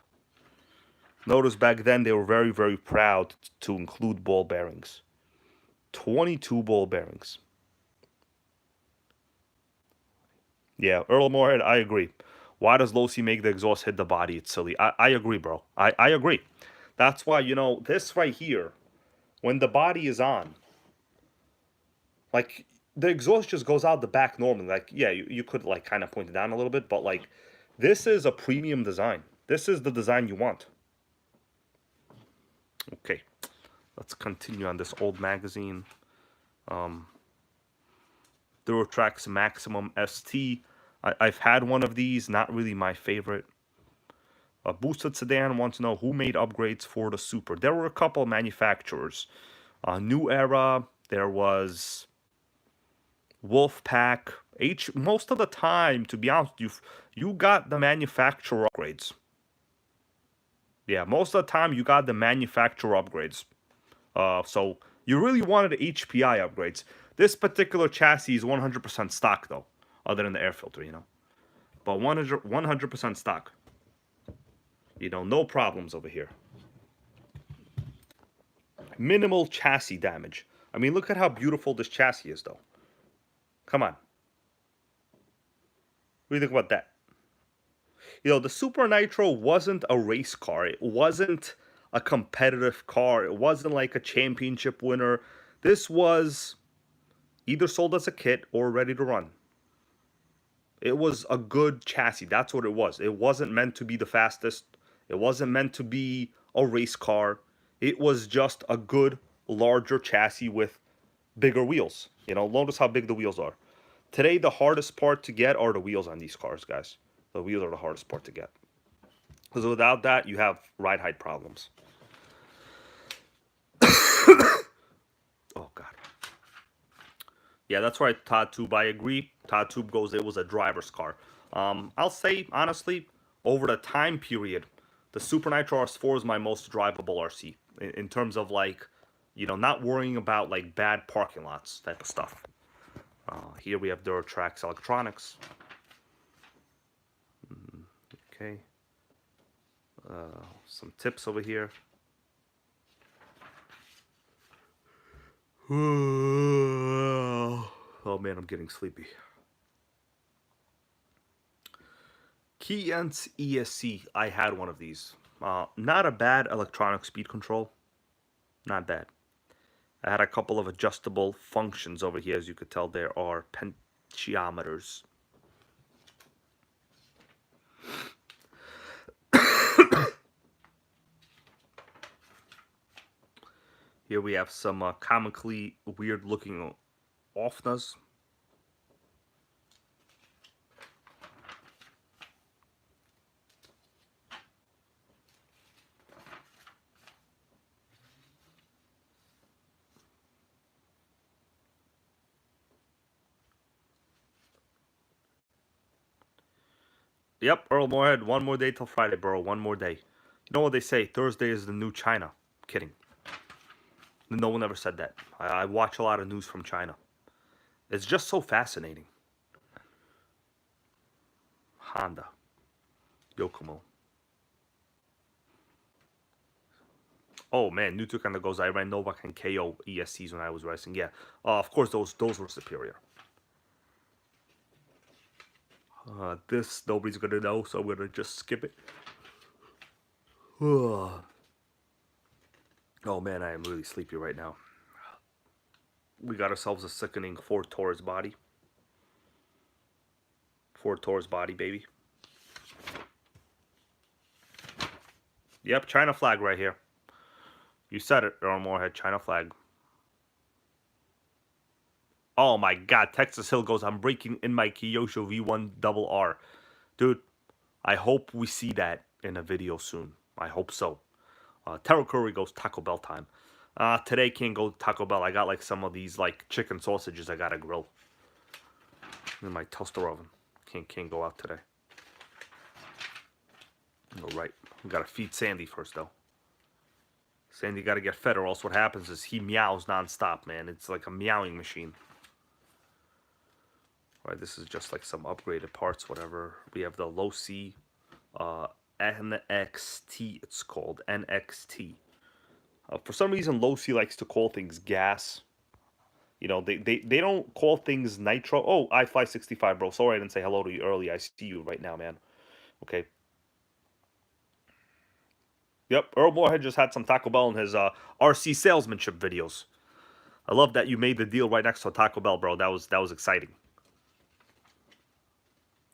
Notice back then they were very, very proud to include ball bearings. 22 ball bearings. Yeah, Earl Moorhead, I agree. Why does Losi make the exhaust hit the body? It's silly. I agree, bro. I agree. That's why, you know, this right here, when the body is on, like, the exhaust just goes out the back normally. Like, yeah, you could, like, kind of point it down a little bit, but, like, this is a premium design. This is the design you want. Okay, let's continue on this old magazine. Durotrax Maximum ST. I've had one of these, not really my favorite. A Boosted Sedan wants to know who made upgrades for the Super. There were a couple manufacturers. New Era, there was Wolfpack. Most of the time, to be honest with you, you got the manufacturer upgrades. Yeah, most of the time you got the manufacturer upgrades. So you really wanted the HPI upgrades. This particular chassis is 100% stock, though, other than the air filter, you know. But 100% stock. You know, no problems over here. Minimal chassis damage. I mean, look at how beautiful this chassis is, though. Come on. What do you think about that? You know, the Super Nitro wasn't a race car. It wasn't a competitive car. It wasn't like a championship winner. This was either sold as a kit or ready to run. It was a good chassis. That's what it was. It wasn't meant to be the fastest. It wasn't meant to be a race car. It was just a good, larger chassis with bigger wheels. You know, notice how big the wheels are. Today, the hardest part to get are the wheels on these cars, guys. The wheels are the hardest part to get. Because without that, you have ride height problems. Oh, God. Yeah, that's right, Todd Tube. I agree. Todd Tube goes, it was a driver's car. I'll say, honestly, over the time period, the Super Nitro RS4 is my most drivable RC. In terms of, like, you know, not worrying about, like, bad parking lots type of stuff. Here we have Duratrax Electronics. Okay. Some tips over here. Oh man, I'm getting sleepy. Keyence ESC, I had one of these. Not a bad electronic speed control. Not bad. I had a couple of adjustable functions over here. As you could tell, there are potentiometers. Here we have some comically weird looking offness. Yep, Earl Moorhead, one more day till Friday, bro. One more day. You know what they say? Thursday is the new China. Kidding. No one ever said that. I watch a lot of news from China. It's just so fascinating. Honda. Yokomo. Oh man, new kind of goes. I ran Novak and KO ESCs when I was racing. Yeah, of course those were superior. This nobody's gonna know, so I'm gonna just skip it. Oh man, I am really sleepy right now. We got ourselves a sickening Ford Taurus body. Ford Taurus body, baby. Yep, China flag right here. You said it, Earl Moorhead, China flag. Oh my god, Texas Hill goes, I'm breaking in my Kyosho V1 double R. Dude, I hope we see that in a video soon. I hope so. Terra Curry goes Taco Bell time. Today can't go Taco Bell. I got like some of these like chicken sausages I gotta grill in my toaster oven. Can't go out today. All right, we gotta feed Sandy first though. Sandy gotta get fed, or else what happens is he meows nonstop, man. It's like a meowing machine. All right, this is just like some upgraded parts, whatever. We have the low C, NXT. It's called NXT. For some reason, low C likes to call things gas. You know, they don't call things nitro. Oh, I-565, bro. Sorry I didn't say hello to you early. I see you right now, man. Okay. Yep, Earl Moorhead just had some Taco Bell in his RC salesmanship videos. I love that you made the deal right next to Taco Bell, bro. That was exciting.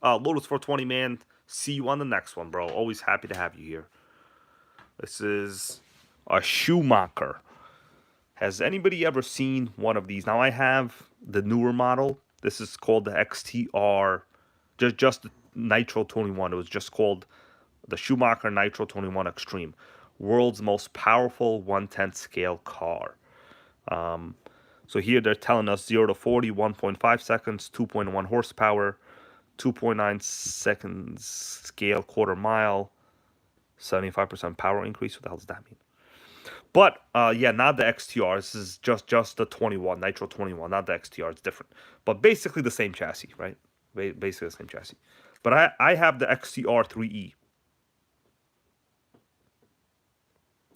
Lotus 420, man. See you on the next one, bro. Always happy to have you here. This is a Schumacher. Has anybody ever seen one of these? Now, I have the newer model. This is called the XTR, just the Nitro 21. It was just called the Schumacher Nitro 21 Extreme. World's most powerful 1/10 scale car. So here they're telling us 0 to 40, 1.5 seconds, 2.1 horsepower, 2.9 seconds scale quarter mile, 75% power increase. What the hell does that mean? But yeah, not the XTR. This is just the 21, Nitro 21, not the XTR. It's different, but basically the same chassis, right? Basically the same chassis. But I have the XTR 3E.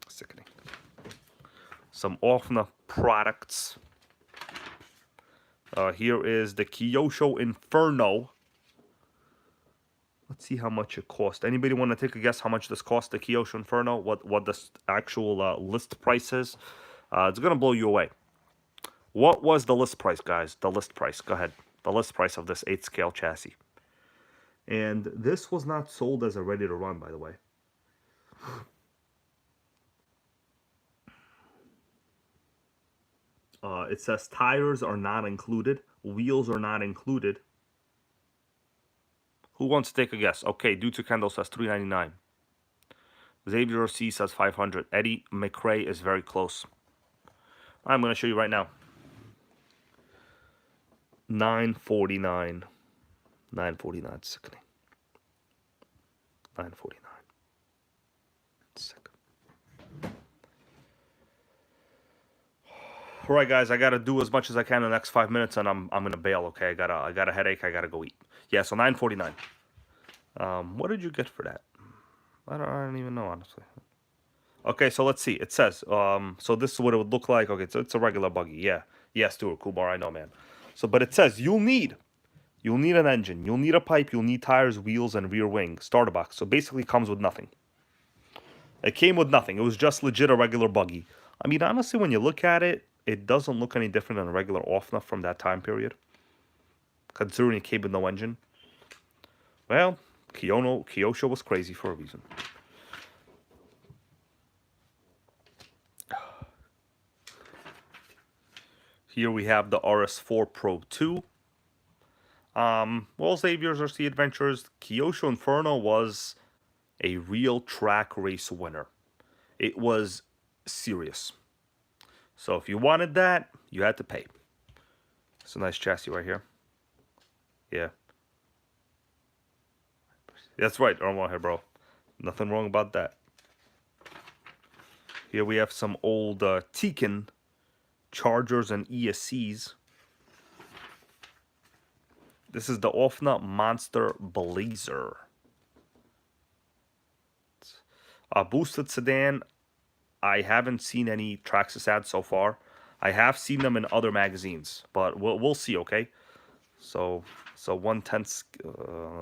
Sickening. Some Offna products. Here is the Kyosho Inferno. Let's see how much it cost. Anybody want to take a guess how much this cost, the Kyosho Inferno? What the actual list price is? It's going to blow you away. What was the list price, guys? The list price. Go ahead. The list price of this 8-scale chassis. And this was not sold as a ready-to-run, by the way. It says tires are not included. Wheels are not included. Who wants to take a guess? Okay, Due to Kendall says $3.99. Xavier C says 500. Eddie McRae is very close. I'm going to show you right now. $9.49. $9.49. Sickening. $9.49. Sick. All right, guys, I gotta do as much as I can in the next 5 minutes, and I'm gonna bail. Okay, I got a headache. I gotta go eat. Yeah, so $9.49. What did you get for that? I don't even know, honestly. Okay, so let's see. It says, so this is what it would look like. Okay, so it's a regular buggy. Yeah, yes, Stuart Kumar, I know, man. So, but it says you'll need an engine, you'll need a pipe, you'll need tires, wheels, and rear wing starter box. So basically, comes with nothing. It came with nothing. It was just legit a regular buggy. I mean, honestly, when you look at it, it doesn't look any different than a regular Offna from that time period. Considering it came with no engine. Well, Kyosho was crazy for a reason. Here we have the RS4 Pro 2. Well, Xavier's RC Adventures. Kyosho Inferno was a real track race winner. It was serious. So if you wanted that, you had to pay. It's a nice chassis right here. Yeah. That's right, Armor here, bro. Nothing wrong about that. Here we have some old Tekken Chargers and ESCs. This is the Offna Monster Blazer. Boosted sedan. I haven't seen any Traxxas ads so far. I have seen them in other magazines, but we'll see. Okay, so 1/10,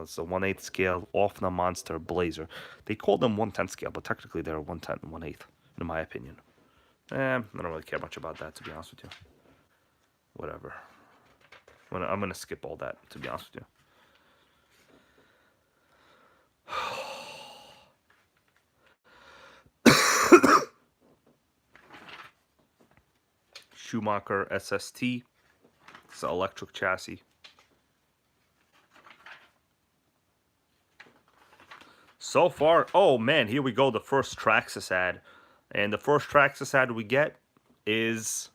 it's a 1/8 scale Offna Monster Blazer. They call them 1/10 scale, but technically they're 1/10 and 1/8, in my opinion. I don't really care much about that, to be honest with you. Whatever. I'm gonna skip all that, to be honest with you. Schumacher SST. It's an electric chassis. So far, oh man, here we go, the first Traxxas ad. And the first Traxxas ad we get is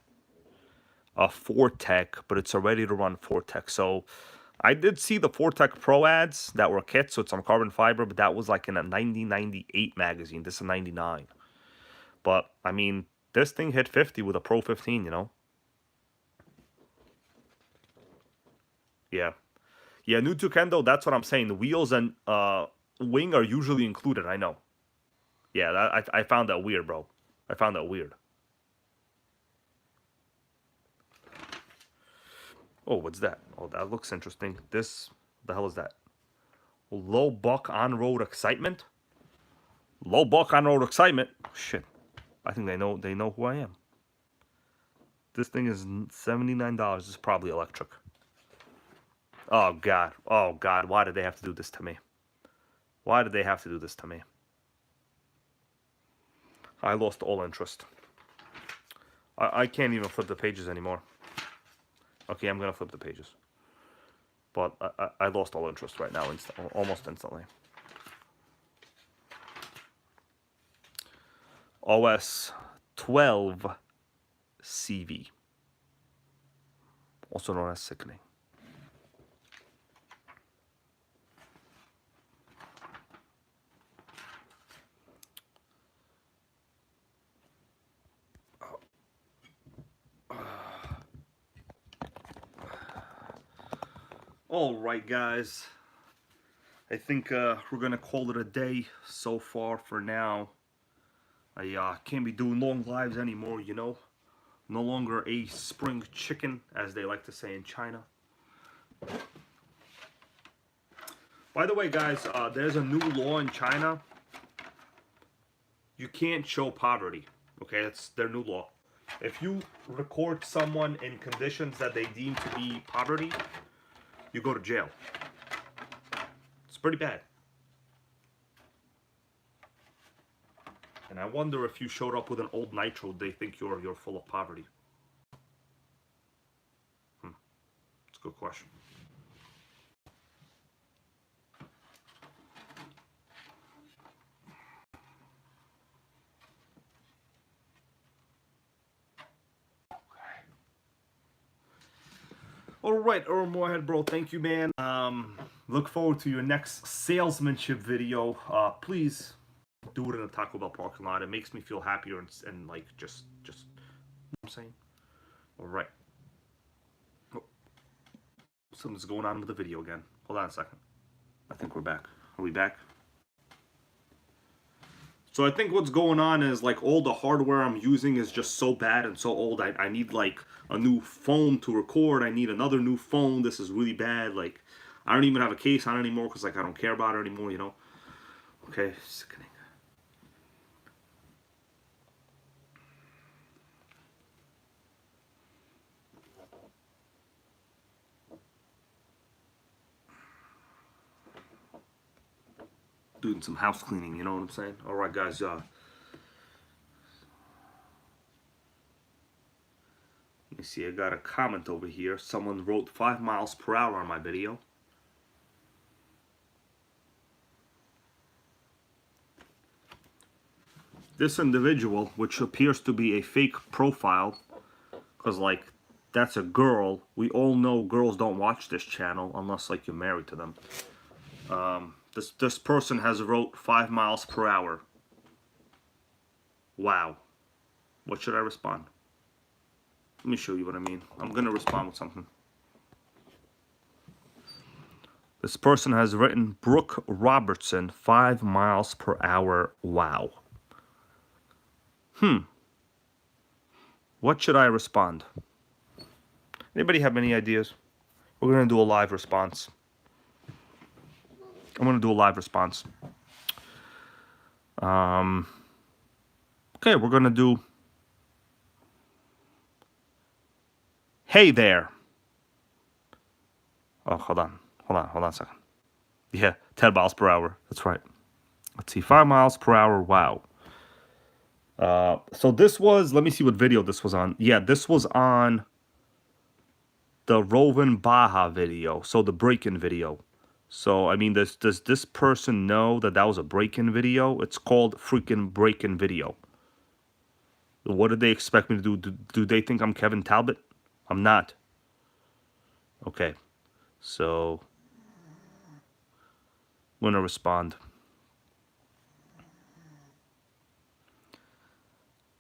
a Fortec, but it's a ready to run Fortec. So I did see the Fortec Pro ads that were kits, so it's on carbon fiber, but that was like in a 1998 magazine. This is 99. But I mean, this thing hit 50 with a Pro 15, you know? Yeah. Yeah, new to Kendo, that's what I'm saying. The wheels and wing are usually included, I know. Yeah, I found that weird, bro. I found that weird. Oh, what's that? Oh, that looks interesting. This, the hell is that? Low buck on-road excitement? Low buck on-road excitement? Shit. I think they know who I am. This thing is $79. It's probably electric. Oh, God. Oh, God. Why did they have to do this to me? Why did they have to do this to me? I lost all interest. I can't even flip the pages anymore. Okay, I'm going to flip the pages. But I lost all interest right now, almost instantly. OS 12 CV. Also known as sickening. All right, guys. I think we're gonna call it a day so far for now. I can't be doing long lives anymore, you know. No longer a spring chicken, as they like to say in China. By the way, guys, there's a new law in China. You can't show poverty. Okay, that's their new law. If you record someone in conditions that they deem to be poverty, you go to jail. It's pretty bad. And I wonder if you showed up with an old Nitro, they think you're full of poverty. question. All right, Earl Moorhead, bro. Thank you, man. Look forward to your next salesmanship video. Please do it in a Taco Bell parking lot. It makes me feel happier and like just you know what I'm saying. All right. Oh, something's going on with the video again. Hold on a second. I think we're back. Are we back? So I think what's going on is like all the hardware I'm using is just so bad and so old. I need like a new phone to record. I need another new phone. This is really bad. Like I don't even have a case on it anymore because like I don't care about it anymore, you know. Okay, sickening. Doing some house cleaning, you know what I'm saying? All right, guys. Let me see. I got a comment over here. Someone wrote 5 miles per hour on my video. This individual, which appears to be a fake profile, because like that's a girl. We all know girls don't watch this channel unless like you're married to them. This person has wrote 5 miles per hour. Wow. What should I respond? Let me show you what I mean. I'm gonna respond with something. This person has written Brooke Robertson 5 miles per hour. Wow. What should I respond? Anybody have any ideas? We're gonna do a live response. I'm gonna do a live response. Okay, we're gonna do. Hey there. Oh, hold on a second. Yeah, 10 miles per hour. That's right. Let's see, 5 miles per hour. Wow. So this was. Let me see what video this was on. Yeah, this was on the Rovan Baja video. So the break-in video. So, I mean, does this person know that that was a break-in video? It's called freaking break-in video. What did they expect me to do? Do they think I'm Kevin Talbot? I'm not. Okay. So, I'm going to respond.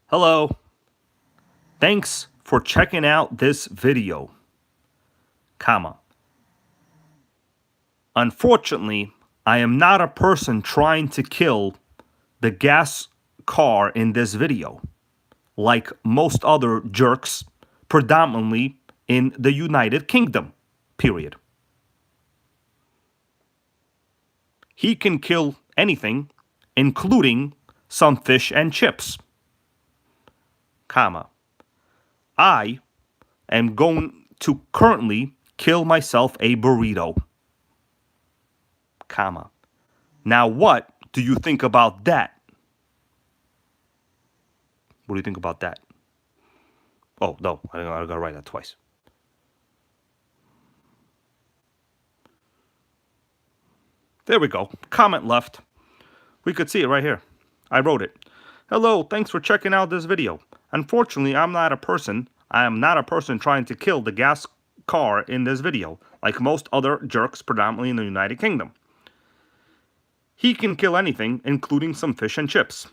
Hello. Thanks for checking out this video. Comma. Unfortunately, I am not a person trying to kill the gas car in this video, like most other jerks, predominantly in the United Kingdom, period. He can kill anything, including some fish and chips, comma. I am going to currently kill myself a burrito, comma. Now what do you think about that? What do you think about that? Oh, no, I gotta write that twice. There we go. Comment left. We could see it right here. I wrote it. Hello, thanks for checking out this video. Unfortunately, I am not a person trying to kill the gas car in this video, like most other jerks predominantly in the United Kingdom. He can kill anything, including some fish and chips.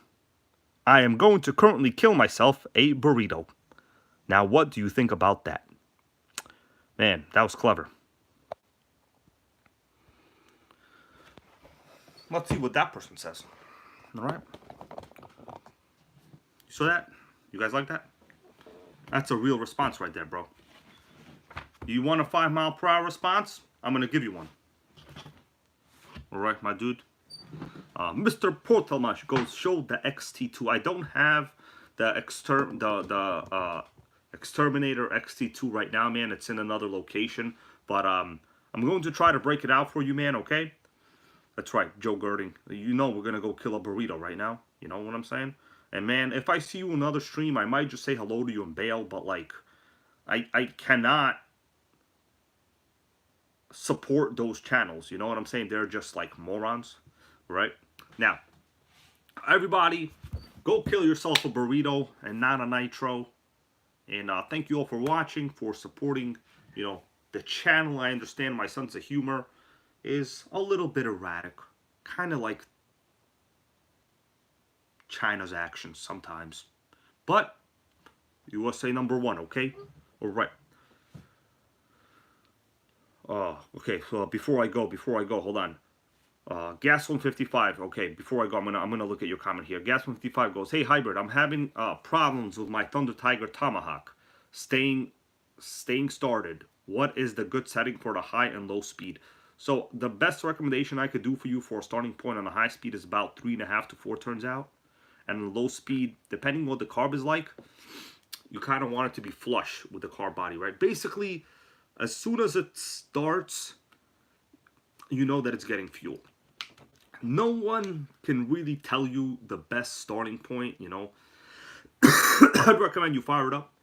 I am going to currently kill myself a burrito. Now, what do you think about that? Man, that was clever. Let's see what that person says. All right. You saw that? You guys like that? That's a real response right there, bro. You want a 5 mile per hour response? I'm going to give you one. All right, my dude. Mr. Portalmash goes, show the XT2. I don't have the Exterminator XT2 right now, man. It's in another location. But I'm going to try to break it out for you, man, okay? That's right, Joe Girding. You know we're going to go kill a burrito right now. You know what I'm saying? And, man, if I see you in another stream, I might just say hello to you and bail. But, like, I cannot support those channels. You know what I'm saying? They're just like morons, right? Now, everybody, go kill yourself a burrito and not a nitro. And thank you all for watching, for supporting, you know, the channel. I understand my sense of humor is a little bit erratic, kind of like China's actions sometimes. But USA #1, okay? All right. Okay. So before I go, hold on. Gas 155. Okay, before I go, I'm gonna look at your comment here. Gas 155 goes, "Hey Hybrid, I'm having problems with my Thunder Tiger Tomahawk staying started. What is the good setting for the high and low speed?" So the best recommendation I could do for you for a starting point on the high speed is about 3.5 to 4 turns out, and the low speed, depending what the carb is like, you kind of want it to be flush with the carb body, right? Basically, as soon as it starts, you know that it's getting fuel. No one can really tell you the best starting point, you know. I'd recommend you fire it up,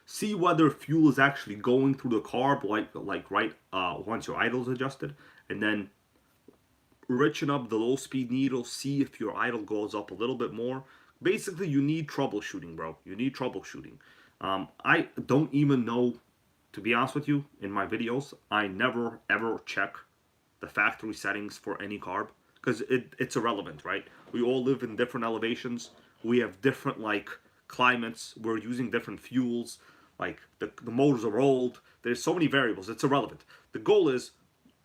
see whether fuel is actually going through the carb, like right once your idle's adjusted, and then richen up the low speed needle, see if your idle goes up a little bit more. Basically, you need troubleshooting, bro. You need troubleshooting. I don't even know, to be honest with you, in my videos, I never ever check the factory settings for any carb, because it's irrelevant, right? We all live in different elevations. We have different like climates. We're using different fuels. Like the motors are old. There's so many variables. It's irrelevant. The goal is,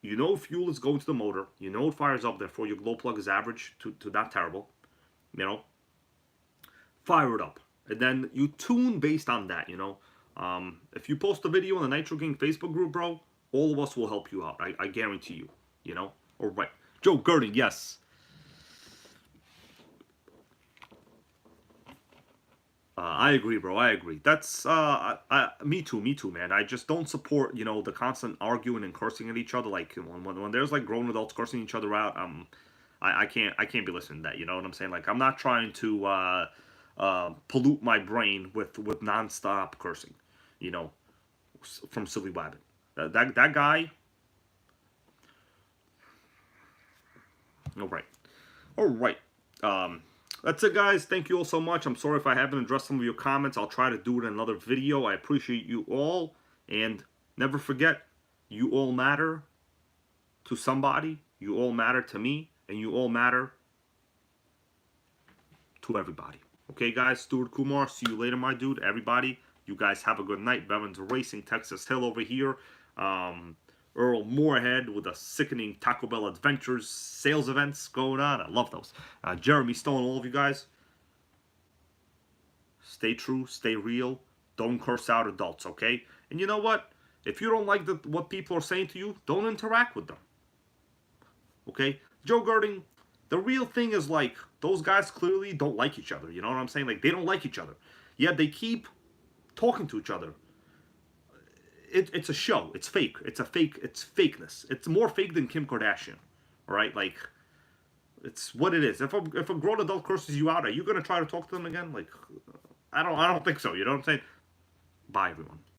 you know, fuel is going to the motor. You know it fires up. Therefore, your glow plug is average to not terrible. You know, fire it up, and then you tune based on that. You know, if you post a video on the NitroGang Facebook group, bro, all of us will help you out. I guarantee you. You know, all right. Joe Gurdon, yes. I agree, bro. I agree. That's me too, man. I just don't support, you know, the constant arguing and cursing at each other. Like when there's like grown adults cursing each other out, I can't be listening to that. You know what I'm saying? Like I'm not trying to pollute my brain with nonstop cursing, you know, from Silly Wabbit. That guy. All right, all right. That's it, guys. Thank you all so much. I'm sorry if I haven't addressed some of your comments. I'll try to do it in another video. I appreciate you all. And never forget, you all matter to somebody. You all matter to me. And you all matter to everybody. Okay, guys? Stuart Kumar. See you later, my dude. Everybody, you guys have a good night. Bevan's Racing, Texas Hill over here. Earl Moorhead with a sickening Taco Bell Adventures sales events going on. I love those. Jeremy Stone, all of you guys. Stay true, stay real. Don't curse out adults, okay? And you know what? If you don't like what people are saying to you, don't interact with them. Okay? Joe Gurding, the real thing is like, those guys clearly don't like each other. You know what I'm saying? Like, they don't like each other. Yet they keep talking to each other. It's a show. It's fake. It's fakeness. It's more fake than Kim Kardashian. All right? Like, it's what it is. If a grown adult curses you out, are you going to try to talk to them again? Like, I don't think so. You know what I'm saying? Bye, everyone.